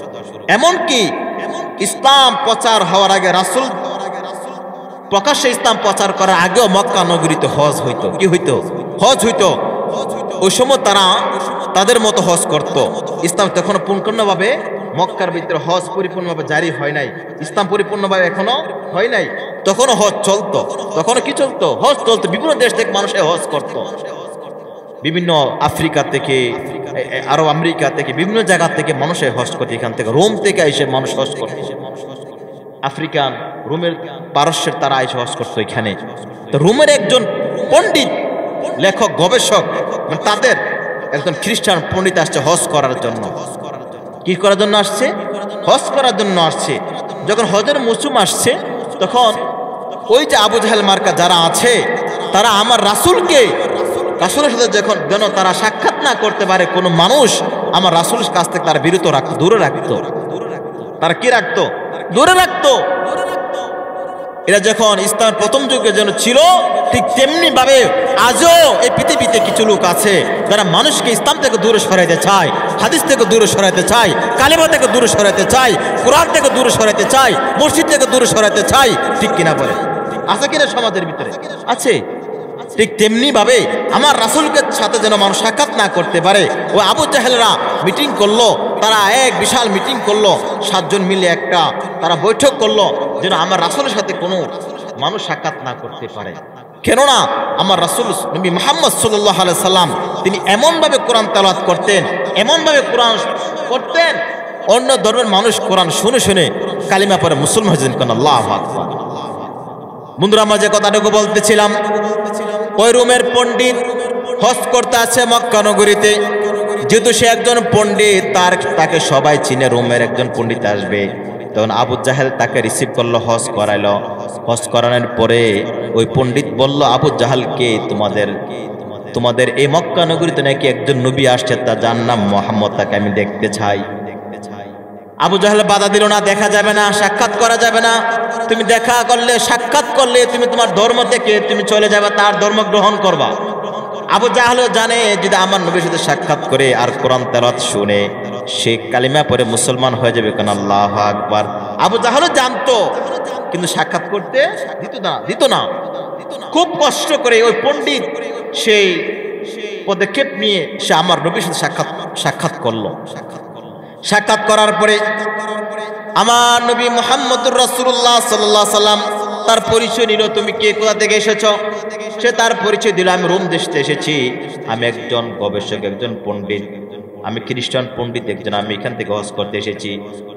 এমনকি ইসলাম প্রচার হওয়ার আগে, রাসূল প্রকাশ্যে ইসলাম প্রচার করার আগেও মক্কা নগরীতে হজ হইতো। কি হইতো? হজ হইতো। ওই সময় তারা তাদের মতো হজ করত। ইসলাম তখন পরিপূর্ণভাবে মক্কার ভিতরে হজ পরিপূর্ণভাবে জারি হয় নাই, ইসলাম পরিপূর্ণভাবে এখনো হয় নাই। তখনও হজ চলতো। তখনও কি চলতো? হজ চলতো। বিভিন্ন দেশ থেকে মানুষ হজ করত। বিভিন্ন আফ্রিকা থেকে, আরব আমেরিকা থেকে, বিভিন্ন জায়গা থেকে মানুষ হজ করত। এখান থেকে রোম থেকে এসে মানুষ হজ করত। আফ্রিকান, রোমের, পারস্যের তারা এসে হজ করতো এখানে। তো রোমের একজন পণ্ডিত, লেখক, গবেষক, তাদের একজন খ্রিস্টান পণ্ডিত আসছে হজ করার জন্য। কি করার জন্য আসছে? হজ করার জন্য আসছে। যখন হজের মৌসুম আসছে, তখন ওই যে আবু জাহেল মার্কা যারা আছে, তারা আমার রাসূলের সাথে যখন যেন তারা সাক্ষাৎ না করতে পারে কোনো মানুষ, আমার রাসূলের কাছ থেকে তারা বিরত রাখতো, দূরে রাখতো। তারা কি রাখতো? দূরে রাখতো। এরা যখন ইসলামের প্রথম যুগে যেন ছিল, ঠিক তেমনি ভাবে আজও এই পৃথিবীতে কিছু লোক আছে যারা মানুষকে ইসলাম থেকে দূরে সরাইতে চায়, হাদিস থেকে দূরে সরাইতে চায়, কালেমা থেকে দূরে সরাইতে চায়, কোরআন থেকে দূরে সরাইতে চায়, মসজিদ থেকে দূরে সরাইতে চায়। ঠিক কিনা বলে? আছে কিনা সমাজের ভিতরে? আছে। ঠিক তেমনি ভাবে আমার রাসূলকে সাথে যেন মানুষ সাক্ষাৎ না করতে পারে, ও আবু জাহেলরা মিটিং করলো। তারা এক বিশাল মিটিং করলো, 7 জন মিলে একটা তারা বৈঠক করলো যেন আমার রাসূলের সাথে কোনো মানুষ সাক্ষাৎ না করতে পারে। কেননা আমার রাসূল নবী মুহাম্মদ সাল্লাল্লাহু আলাইহি সাল্লাম তিনি এমনভাবে কোরআন তেলাওয়াত করতেন, এমনভাবে কোরআন করতেন, অন্য ধর্মের মানুষ কোরআন শুনে শুনে কালিমা পড়ে মুসলমান হয়েছেন। কোন আল্লাহু আকবার। বন্ধুরা, আমরা যে কথাটুকু বলতেছিলাম, ওই রোমের পণ্ডিত হজ করতে আছে মক্কা নগরীতে। যেহেতু সে একজন পণ্ডিত, তাকে সবাই চিনে, রোমের একজন পণ্ডিত আসবে। তখন আবু জাহেল তাকে রিসিভ করলো, হজ করাইলো। হজ করানোর পরে ওই পণ্ডিত বলল আবু জাহেলকে, তোমাদের এই মক্কা নগরীতে নাকি একজন নবী আসছে, যার নাম মুহাম্মদ, তাকে আমি দেখতে চাই। আবু জাহেল বাধা দিল না, দেখা যাবে না, সাক্ষাৎ করা যাবে না। তুমি দেখা করলে, সাক্ষাৎ করলে তুমি তোমার ধর্ম থেকে তুমি চলে যাবে, তার ধর্ম গ্রহণ করবা। আবু জাহেল জানে যদি আমার নবীর সাথে সাক্ষাৎ করে আর কোরআন তেলাওয়াত শুনে সে কালিমা পড়ে মুসলমান হয়ে যাবে। কোন আল্লাহু আকবার। আবু জাহেল জানতো, কিন্তু সাক্ষাৎ করতে দিত না। খুব কষ্ট করে ওই পণ্ডিত সেই পদক্ষেপ নিয়ে সে আমার নবীর সাথে সাক্ষাৎ করলো। সাক্ষাৎ করার পরে আমার নবী মুহাম্মদুর রাসূলুল্লাহ সাল্লাল্লাহু আলাইহি সাল্লাম তার পরিচয় নিল। তুমি কে, কোথা থেকে এসেছো? সে তার পরিচয় দিল, আমি রোম দেশ থেকে এসেছি, আমি একজন গবেষক, একজন পণ্ডিত, আমি খ্রিস্টান পণ্ডিত একজন, আমি এখান থেকে হজ করতে এসেছি।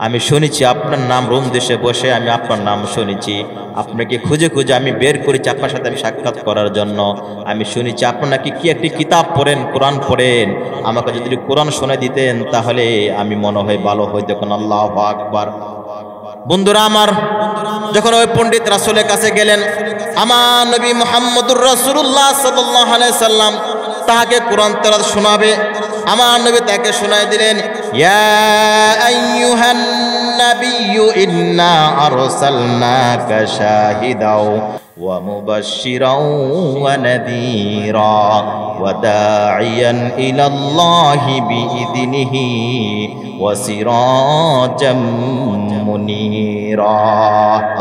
আমি শুনেছি আপনার নাম, রোম দেশে বসে আমি আপনার নাম শুনেছি, আপনাকে খুঁজে খুঁজে আমি বের করেছি আপনার সাথে আমি সাক্ষাৎ করার জন্য। আমি শুনেছি আপনার নাকি কি একটি কিতাব পড়েন, কোরআন পড়েন, আমাকে যদি কোরআন শোনায় দিতেন তাহলে আমি মনে হয় ভালো হইতো। কোন আল্লাহু আকবার। বন্ধুরা আমার, যখন ওই পণ্ডিত রাসূলের কাছে গেলেন, আমার নবী মুহাম্মদুর রাসূলুল্লাহ সাল্লাল্লাহু আলাইহি সাল্লাম তাকে কোরআন তেলাওয়াত শোনাবে। আমার নবী তাকে শোনায় দিলেন, ইয়া আইয়ুহান নাবিয়্যু ইন্না আরসালনাকা শাহিদাও ওয়া মুবাশশিরাও ওয়া নাযীরা ওয়া দাঈয়ান ইলাল্লাহি বিইذনিহি ওয়া সিরাজাম মুনীরা।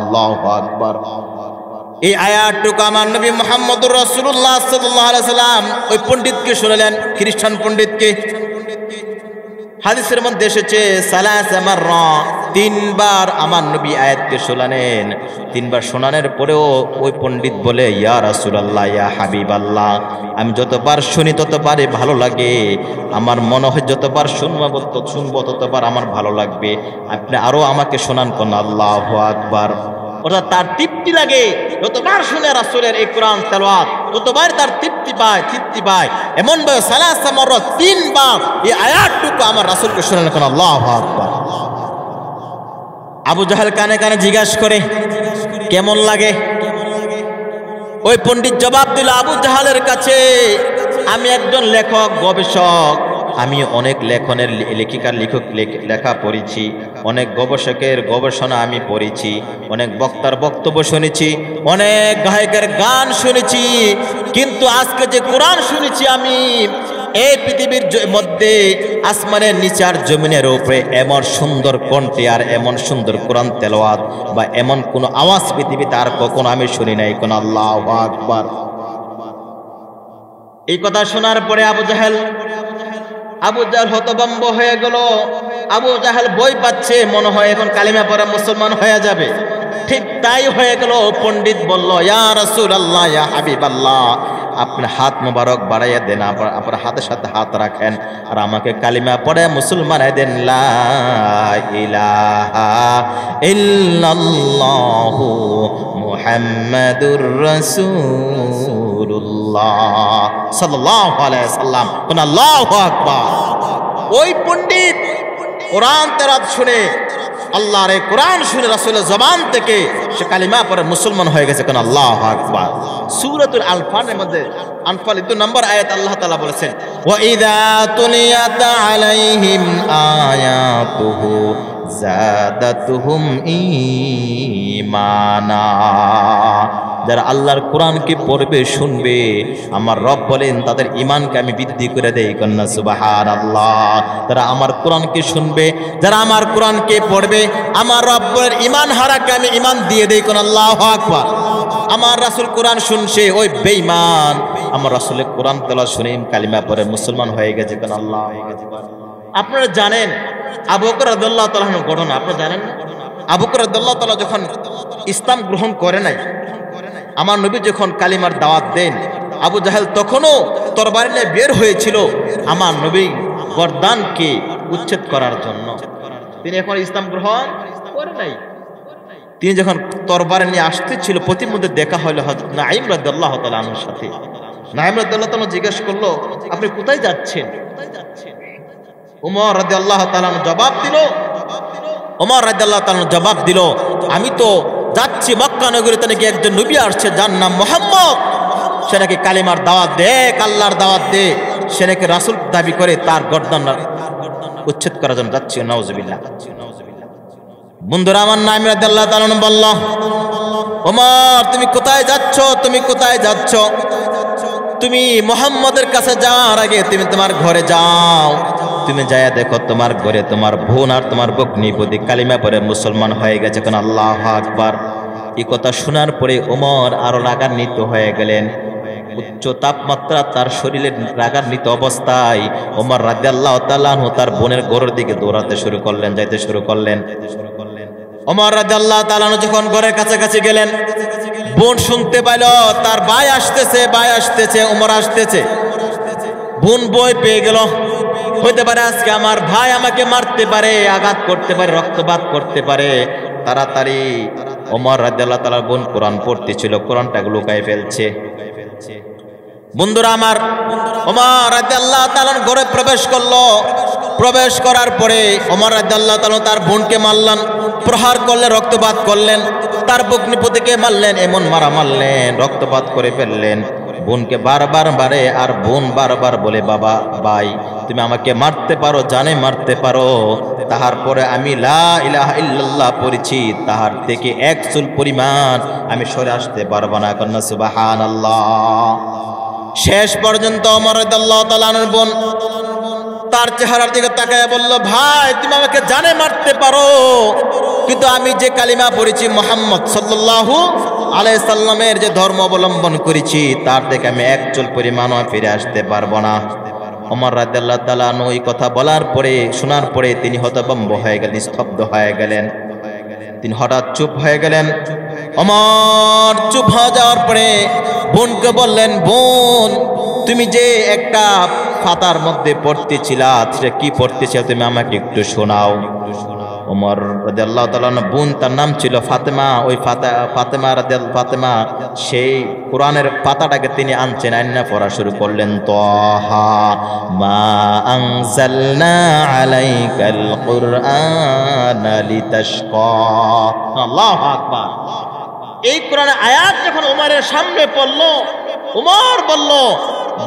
আল্লাহু আকবার। এই আয়াতটুকু আমার নবী মুহাম্মদুর রাসূলুল্লাহ সাল্লাল্লাহু আলাইহি সাল্লাম ওই পণ্ডিতকে শোনালেন, খ্রিস্টান পণ্ডিতকে। হাদিসের মধ্যে এসেছে সালাসা মাররা, 3 বার আমার নবী আয়াতকে শোনালেন। 3 বার শোনানোর পরেও ওই পণ্ডিত বলে, ইয়া রাসূলুল্লাহ, ইয়া হাবিবাল্লাহ, আমি যতবার শুনি ততবারই ভালো লাগে, আমার মনে হয় যতবার শুনবো ততবার আমার ভালো লাগবে, আপনি আরো আমাকে শোনান। কোন আল্লাহু আকবার। অর্থাৎ তার তৃপ্তি লাগে, যতবার শুনে রাসূলের এই কোরআন তেলাওয়াত ততবার তার তৃপ্তি পায়। এমন ভাবে সালাসা মাররা, 3 বার এই আয়াতটুকু আমার রাসূলকে শোনালেন। কোন আল্লাহু আকবার। আবু জাহেল কানে কানে জিজ্ঞাসা করে, কেমন লাগে? ওই পণ্ডিত জবাব দিল আবু জাহেলের কাছে, আমি একজন লেখক গবেষক, আমি অনেক লেখা পড়েছি, অনেক গবেষকের গবেষণা আমি পড়েছি, অনেক বক্তার বক্তব্য শুনেছি, অনেক গায়কের গান শুনেছি, কিন্তু আজকে যে কোরআন শুনেছি আমি, এই পৃথিবীর মধ্যে আসমানের নিচে আর জমিনের উপরে এমন সুন্দর কণ্ঠে আর এমন সুন্দর কোরআন তেলাওয়াত বা এমন কোন আওয়াজ পৃথিবীতে আর কখনো আমি শুনি নাই। কোন আল্লাহু আকবার। এই কথা শোনার পরে আবু জাহেল হতভম্ব হয়ে গেল। আবু জাহেল ভয় পাচ্ছে, মনে হয় এখন কালিমা পড়ে মুসলমান হয়ে যাবে। ঠিক তাই হয়ে গেল। পণ্ডিত বলল, ইয়া রাসূলুল্লাহ, ইয়া হাবিবাল্লাহ, আপনি হাত মোবারক বাড়াইয়া দেন, আপনার হাতের সাথে হাত রাখেন আর আমাকে কালিমা পড়ে মুসলমান দেন। লা ইলাহা ইল্লাল্লাহু মুহাম্মাদুর রাসূলুল্লাহ সাল্লাল্লাহু আলাইহি সাল্লাম। আল্লাহু আকবার। ওই পণ্ডিত কোরআন তেলাওয়াত শুনে, আল্লাহর এই কোরআন শুনে রাসূলের জবান থেকে সে কালিমা পড়ে মুসলমান হয়ে গেছে। কোন আল্লাহু আকবার। সূরাতুল আনফালের মধ্যে, আনফাল 2 নম্বর আয়াত, আল্লাহ তাআলা বলেছেন, ওয়া ইযা তুলিয়াত আলাইহিম আয়াতুহু যাদাতুহুম ঈমানা। যারা আল্লাহর কোরআনকে পড়বে শুনবে, আমার রব বলেন তাদের ঈমানকে আমি বৃদ্ধি করে দেই। কন্যা সুবহানাল্লাহ। যারা আমার কোরআনকে শুনবে, যারা আমার কোরআনকে পড়বে, আমার রব্বের ঈমান হারাকে আমি ঈমান দিয়ে দেই। কোন আল্লাহু আকবার। আমার রাসূল কোরআন শুনছে, ওই বেঈমান আমার রাসূলের কোরআন তেলাওয়াত শুনে কালিমা পড়ে মুসলমান হয়ে গেছে। কোন আল্লাহু আকবার। আপনারা জানেন আবু বকর রাদিয়াল্লাহু তাআলা এর ঘটনা, আপনারা জানেন? আবু বকর রাদিয়াল্লাহু তাআলা যখন ইসলাম গ্রহণ করে নাই, আমার নবী যখন কালিমার দাওয়াত দেন, আবু জাহেল তখনও তরবারি নিয়ে বের হয়েছিল আমার নবী গর্দানকে উচ্ছেদ করার জন্য। তিনি এখন ইসলাম গ্রহণ করে নাই। তিনি যখন তরবারি নিয়ে আসতেছিল, প্রতিমধ্যে দেখা হলো হযরত নাঈম রাদিয়াল্লাহু তাআলা আনহুর সাথে। নাঈম রাদিয়াল্লাহু তাআলা জিজ্ঞেস করলো, আপনি কোথায় যাচ্ছেন? ওমর রাদিয়াল্লাহু তাআলা জবাব দিল, আমি তো যাচ্ছি মক্কা নগরীতে, নাকি একজন নবী আসছে যার নাম মুহাম্মদ, সে নাকি কালিমার দাওয়াত দেয়, আল্লাহর দাওয়াত দেয়, সে নাকি রাসূল দাবি করে, তার গর্দান উচ্ছেদ করার জন্য যাচ্ছি। নাউজুবিল্লাহ। বন্ধুরা আমার, নাঈম রাদিয়াল্লাহু তাআলা বলল, ওমর তুমি কোথায় যাচ্ছ? তুমি কোথায় যাচ্ছ? তুমি মুহাম্মদের কাছে যাওয়ার আগে তুমি তোমার ঘরে যাও, তুমি যায়া দেখো তোমার ঘরে তোমার বোন আর তোমার ভগ্নিপতি কালিমা পড়ে মুসলমান হয়ে গেছে। কোন আল্লাহু আকবার। এই কথা শোনার পরে ওমর আরো রাগান্বিত হয়ে গেলেন। উচ্চ তাপমাত্রা তার শরীরে রাগান্বিত অবস্থায় ওমর রাদিয়াল্লাহু তাআলা আনহু তার বোনের ঘরের দিকে দৌড়াতে শুরু করলেন, যাইতে শুরু করলেন। ওমর রাদিয়াল্লাহু তাআলা আনহু যখন ঘরের কাছাকাছি গেলেন, বোন শুনতে পাইল তার ভাই আসতেছে, ওমর আসতেছে। বোন ভয় পেয়ে গেল, হইতে পারে আজকে আমার ভাই আমাকে মারতে পারে, আঘাত করতে পারে, রক্তপাত করতে পারে। তাড়াতাড়ি ওমর রাদিয়াল্লাহু তাআলা বোন কোরআন পড়তেছিল, কোরআনটা লুকায় ফেলছে। বন্ধুরা আমার, ওমর রাদিয়াল্লাহু তাআলা ঘরে প্রবেশ করলো। প্রবেশ করার পরে ওমর রাদিয়াল্লাহু তাআলা তার বোনকে মারলেন, প্রহার করলেন, রক্তপাত করলেন। তার ভগ্নিপতিকে মারলেন, এমন মারলেন, রক্তপাত করে ফেললেন। বোনকে বারবার মারে, আর বোন বারবার বলে, বাবা ভাই তুমি আমাকে মারতে পারো, জানে মারতে পারো, তাহার পরে আমি লা ইলাহা ইল্লাল্লাহ পড়েছি, তাহার থেকে এক চুল পরিমাণ আমি সরে আসতে পারবো না। কন্যা সুবহানাল্লাহ। শেষ পর্যন্ত ওমর রাদিয়াল্লাহু তাআলা আনহুর বোন তার চেহারার দিকে তাকায় বলল, ভাই তুমি আমাকে জানে মারতে পারো, কিন্তু আমি যে কালিমা পড়েছি, মুহাম্মদ সাল্লাল্লাহু আলাইহি সাল্লামের যে ধর্ম অবলম্বন করেছি, তার থেকে আমি এক চুল পরিমাণও ফিরে আসতে পারবো না। ওমর রাদিয়াল্লাহু তাআলা আনহু এই কথা বলার পরে, শোনার পরে তিনি হতভম্ব হয়ে গেলেন, স্তব্ধ হয়ে গেলেন। তিনি হঠাৎ চুপ হয়ে গেলেন। ওমর চুপ হয়ে যাওয়ার পরে বোনকে বললেন, বোন তুমি যে একটা পাতার মধ্যে পড়তেছিলা, সেটা কি পড়তেছিল তুমি আমাকে একটু শোনাও। ওমর রাদিয়াল্লাহু তাআলা বোন, তার নাম ছিল ফাতেমা। ওই ফাতেমা সেই কোরআনের পাতাটাকে তিনি আনছেন, আইনা পড়া শুরু করলেন, তাহা মা আনজালনা আলাইকাল কুরআনা লিতাশকা। আল্লাহু আকবার। এই কোরআনের আয়াত যখন ওমরের সামনে পড়লো, ওমর বলল,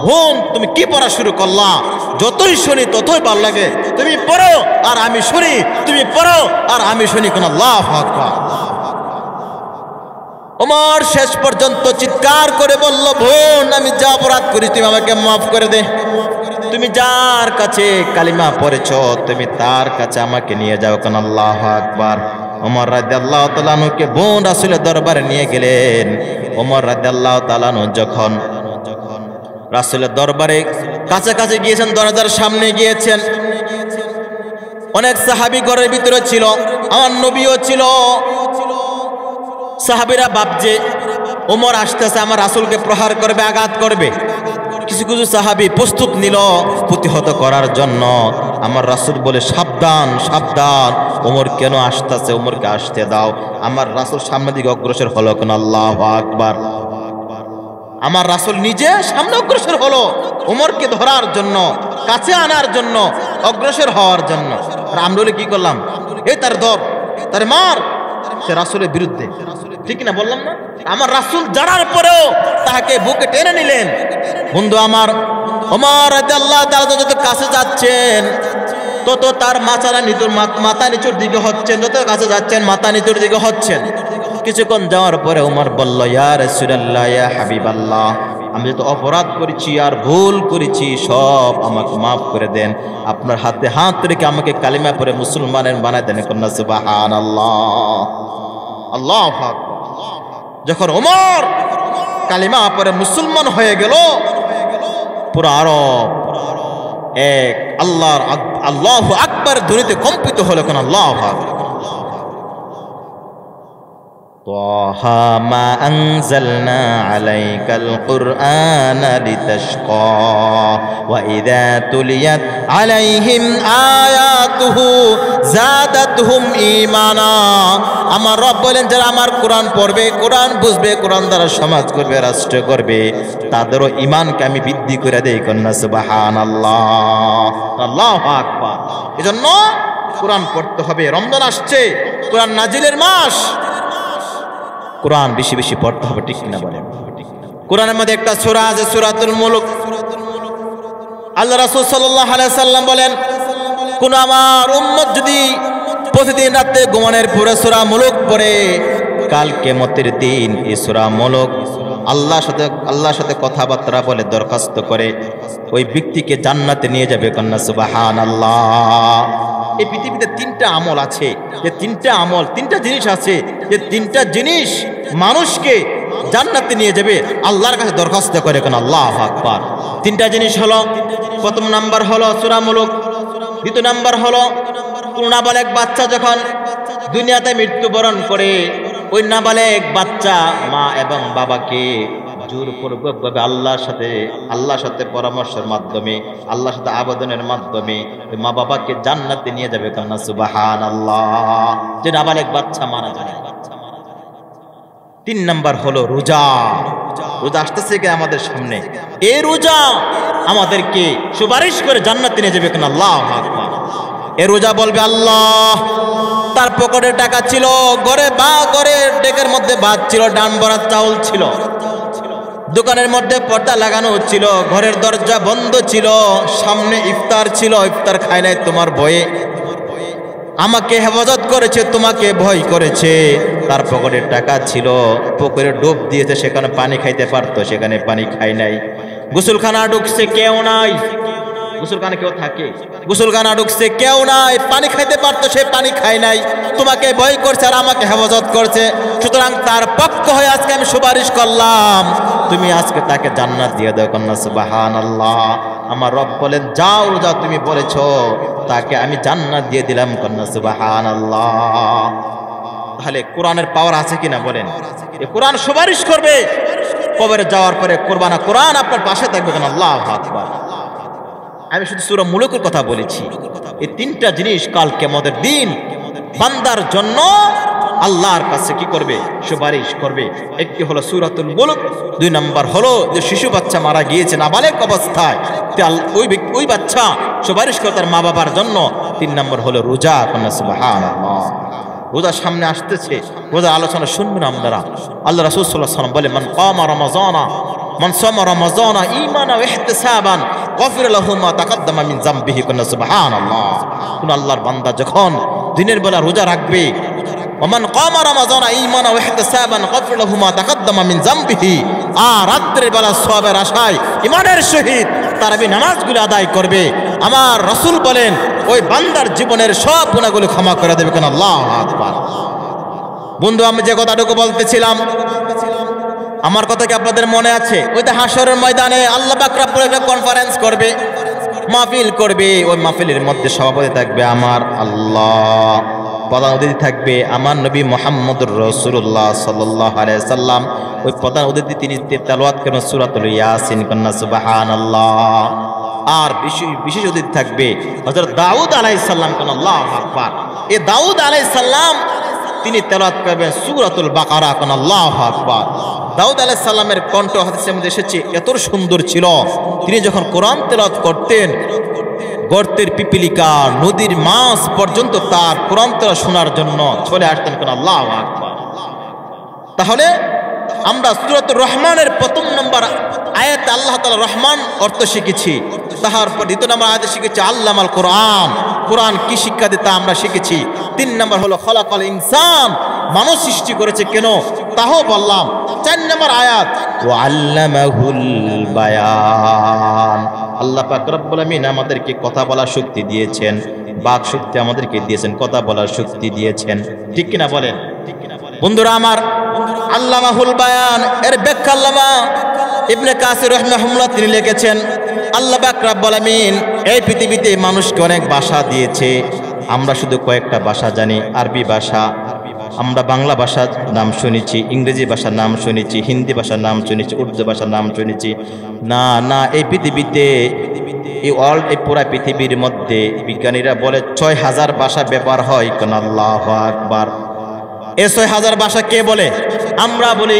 বোন তুমি কি পড়া শুরু করলা? যতই শুনি ততই ভালো লাগে, তুমি পড়ো আর আমি শুনি, তুমি পড়ো আর আমি শুনি। কোন আল্লাহু আকবার। ওমর শেষ পর্যন্ত চিৎকার করে বলল, বোন আমি যা অপরাধ করি তুমি আমাকে মাফ করে দে। তুমি যার কাছে কালিমা পড়েছ তুমি তার কাছে আমাকে নিয়ে যাও। কোন আল্লাহু আকবার। ওমর রাদিয়াল্লাহু তাআলা আনহুকে বোন রাসূলের দরবারে নিয়ে গেলেন। ওমর রাদিয়াল্লাহু তাআলা আনহু যখন রাসূলের দরবারে কাছাকাছি গিয়েছেন, দরজার সামনে গিয়েছেন, অনেক সাহাবী ঘরের ভিতরে ছিল, আমার নবীও ছিল। সাহাবীরা ভাবছে ওমর আসতেছে, আমার রাসূলকে প্রহার করবে, আঘাত করবে। কিছু কিছু সাহাবী প্রস্তুত নিল প্রতিহত করার জন্য। আমার রাসূল বলে, সাবধান সাবধান, ওমর কেন আসতেছে, ওমরকে আসতে দাও। আমার রাসূল সামনের দিকে অগ্রসর হলো। কোন আল্লাহু আকবার। আমার রাসূল নিজে সামনে অগ্রসর হলো ওমরকে ধরার জন্য, কাছে আনার জন্য, অগ্রসর হওয়ার জন্য। আর আমরা কি করলাম? এই তার ধর, তার মার। সে রাসূলের বিরুদ্ধে, ঠিক না বললাম না? আমার রাসূল জানার পরেও তাকে বুকে টেনে নিলেন। বন্ধু আমার, ওমর রাদিয়াল্লাহু তাআলা যত কাছে যাচ্ছেন তত তার মাথা নিচুর দিকে হচ্ছেন, যত কাছে যাচ্ছেন মাথা নিচুর দিকে হচ্ছেন। কিছুক্ষণ যাওয়ার পরে ওমর বলল, ইয়া রাসূলুল্লাহ, ইয়া হাবিবাল্লাহ, আমি যত অপরাধ করেছি আর ভুল করেছি সব আমাকে মাফ করে দেন। আপনার হাতে হাত রেখে আমাকে কালিমা পড়ে মুসলমানের বানায় দেন। কন্যা সুবহানাল্লাহ, আল্লাহু আকবার। যখন ওমর কালিমা পড়ে মুসলমান হয়ে গেল, পুরো আরব এক আল্লাহু আকবার ধ্বনিতে কম্পিত হলো। কোন আল্লাহু আকবার। তাহা মা আনজালনা আলাইকাল কুরআনা লিতাশকা ওয়া ইযা তুলিয়াত আলাইহিম আয়াতুহু যাদাতহুম ঈমানা। আমার রব বলেন, যারা আমার কোরআন পড়বে, কোরআন বুঝবে, কোরআন দ্বারা সমাজ করবে, রাষ্ট্র করবে, তাদেরও ঈমানকে আমি বৃদ্ধি করে দেই। কন্যা সুবহানাল্লাহ, আল্লাহু আকবার। এজন্য কোরআন পড়তে হবে। রমজান আসছে, কোরআন নাজিলের মাস, কোরআন বেশি বেশি পড়তে হবে, ঠিক কিনা বলেন? কোরআনের মধ্যে একটা সূরা আছে, সূরাতুল মুলক। আল্লাহ রাসূল সাল্লাল্লাহু আলাইহি সাল্লাম বলেন, কোন আমার উম্মত যদি প্রতিদিন রাতে ঘুমানোর পরে সূরা মুলক পড়ে, কাল কিয়ামতের দিন এই সূরা মুলক আল্লাহর সাথে কথাবার্তা বলে দরখাস্ত করে ওই ব্যক্তিকে জান্নাতে নিয়ে যাবে। কন্যা সুবহানাল্লাহ। এই পৃথিবীতে তিনটা আমল আছে, যে তিনটা আমল, তিনটা জিনিস আছে, যে তিনটা জিনিস মানুষকে জান্নাতে নিয়ে যাবে, আল্লাহর কাছে দরখাস্ত করে। কোন আল্লাহু আকবার। তিনটা জিনিস হলো, প্রথম নাম্বার হলো সূরা মুলক, দ্বিতীয় নাম্বার হলো কোন নাবালেগ বাচ্চা যখন দুনিয়াতে মৃত্যুবরণ করে, ওই নাবালেগ বাচ্চা মা এবং বাবাকে জোরপূর্বকভাবে আল্লাহর সাথে পরামর্শের মাধ্যমে, আল্লাহর সাথে আবেদনের মাধ্যমে মা বাবাকে জান্নাতে নিয়ে যাবে। কন্যা সুবহানাল্লাহ। যে নাবালেগ বাচ্চা মারা যায়। তিন নাম্বার হলো রোজা। রোজা আসতেছে কি আমাদের সামনে, এই রোজা আমাদেরকে সুপারিশ করে জান্নাতে নিয়ে যাবে। কন্যা আল্লাহু আকবার। এই রোজা বলবে, আল্লাহ, তার পকেটে টাকা ছিল, ঘরে ডেকের মধ্যে ভাত ছিল, ডান ভরা চাউল ছিল, দোকানের মধ্যে পর্দা লাগানো ছিল, ঘরের দরজা বন্ধ ছিল, সামনে ইফতার ছিল, ইফতার খায় নাই তোমার ভয়ে, আমাকে হেফাজত করেছে, তোমাকে ভয় করেছে। তার পকেটে টাকা ছিল, পুকুরে ডুব দিয়েছে, সেখানে পানি খাইতে পারতো, সেখানে পানি খাই নাই। গোসলখানা ঢুকছে, কেউ নাই। গোসলখানা কেউ থাকে? গোসলখানা ঢুকছে, কেউ নাই। পানি খাইতে পারতো, সে পানি খায় নাই। তোমাকে ভয় করছে আর আমাকে হেফাজত করছে, সুতরাং তার পক্ষ হয়ে আজকে আমি সুপারিশ করলাম, তুমি আজকে তাকে জান্নাত দিয়ে দাও। কন্যা সুবহানাল্লাহ। আমার রব বলেন, যাও রোজা তুমি বলেছো, তাকে আমি জান্নাত দিয়ে দিলাম। কন্যা সুবহানাল্লাহ। তাহলে কোরআনের পাওয়ার আছে কিনা বলেন? এই কোরআন সুপারিশ করবে, কবরে যাওয়ার পরে করবা না, কোরআন আপনার পাশে থাকবে। কেন? আল্লাহু আকবার। আমি শুধু সূরা মুলকের কথা বলেছি। এই তিনটা জিনিস কাল কিয়ামতের দিন বান্দার জন্য আল্লাহর কাছে কি করবে? সুপারিশ করবে। একটি হলো সূরাতুল মুলক, 2 নম্বর হলো যে শিশু বাচ্চা মারা গিয়েছে নাবালেগ অবস্থায়, ওই বাচ্চা সুপারিশ করে তার মা বাবার জন্য। 3 নম্বর হলো রোজা। সুবহানাল্লাহ, রোজা সামনে আসতেছে, রোজার আলোচনা শুনবেন আপনারা। আল্লাহ রাসূল সাল্লাল্লাহু আলাইহি ওয়াসাল্লাম বলে, মান কামা রমাযানা মান সামা রমাযানা ঈমানান ওয়া ইহতিসাবান গফিরা লাহু মা তাকাদ্দামা মিন যামবিহি। সুবহানাল্লাহ। কোন আল্লাহর বান্দা যখন দিনের বেলা রোজা রাখবে, ওমান কামা রমাযানা ঈমানান ওয়া ইহতিসাবান গফিরা লাহু মা তাকাদ্দামা মিন যামবিহি, আর রাত্রির বেলা সওয়াবের আশায় ঈমানের সহিত তারাবি নামাজগুলো আদায় করবে, আমার রাসূল বলেন ওই বান্দার জীবনের সব গুনাহগুলো ক্ষমা করে দেবে। কেন? আল্লাহু আকবার। বন্ধু, আমি যে কথাটুকু বলতেছিলাম, আমার কথা কি আপনাদের মনে আছে? ওই যে হাশরের ময়দানে আল্লাহ পাক রব্বুল একটা কনফারেন্স করবে, মাহফিল করবে। ওই মাহফিলের মধ্যে সভাপতি থাকবে আমার আল্লাহ, প্রধান অতিথি থাকবে আমার নবী মুহাম্মদুর রাসূলুল্লাহ সাল্লাল্লাহু আলাইহি সাল্লাম। ওই প্রধান অতিথি তিনি তেলাওয়াত করেন সূরাতুল ইয়াসিন। কন্না সুবহানাল্লাহ। আর বিশেষ অতিথি থাকবে হযরত দাউদ আলাইহিস সালাম। কন্না আল্লাহু আকবার। এই দাউদ আলাইহিস সালাম তিনি তেলাওয়াত করবেন সূরাতুল বাকারা। কন্না আল্লাহু আকবার। দাউদ আলাইহিস সালামের কণ্ঠ হাদিসের মধ্যে এসেছে এত সুন্দর ছিল, তিনি যখন কোরআন তেলাওয়াত করতেন গর্তের পিপিলিকা, নদীর মাছ পর্যন্ত তার কোরআন তেলাওয়াত শোনার জন্য চলে আসতেন। কন্না আল্লাহু আকবার। তাহলে আমরা সূরাতুর রহমানের 1 নম্বর আয়াতে আল্লাহ তাআলা রহমান অর্থ শিখেছি, তারপর 2 নম্বর আয়াতে শিখেছি আল্লামাল কোরআন, কোরআন কি শিক্ষা দেয় তা আমরা শিখেছি। 3 নম্বর হলো খলাকাল ইনসান, মানুষ সৃষ্টি করেছে কেন তাও বললাম। 4 নম্বর আয়াত ওয়া আল্লামাহুল বায়ান, আল্লাহ পাক রব্বুল আমিন আমাদেরকে কথা বলার শক্তি দিয়েছেন, বাক শক্তি আমাদেরকে দিয়েছেন, কথা বলার শক্তি দিয়েছেন। ঠিক কিনা বলেন? বন্ধুরা আমার, আল্লামাহুল বায়ান এর ব্যাখ্যা আল্লামা ইবনে কাসির রাহিমাহুল্লাহ তিনি লিখেছেন, আল্লাহ পাক রব্বুল আমিন এই পৃথিবীতে মানুষকে অনেক ভাষা দিয়েছে। আমরা শুধু কয়েকটা ভাষা জানি, আরবি ভাষা, আমরা বাংলা ভাষার নাম শুনেছি, ইংরেজি ভাষার নাম শুনেছি, হিন্দি ভাষার নাম শুনেছি, উর্দু ভাষার নাম শুনেছি। না, এই পৃথিবীতে, এই পুরা পৃথিবীর মধ্যে বিজ্ঞানীরা বলে 6000 ভাষা ব্যবহার হয়। কোন আল্লাহু আকবার। এই 6000 ভাষা কে বলে? আমরা বলি।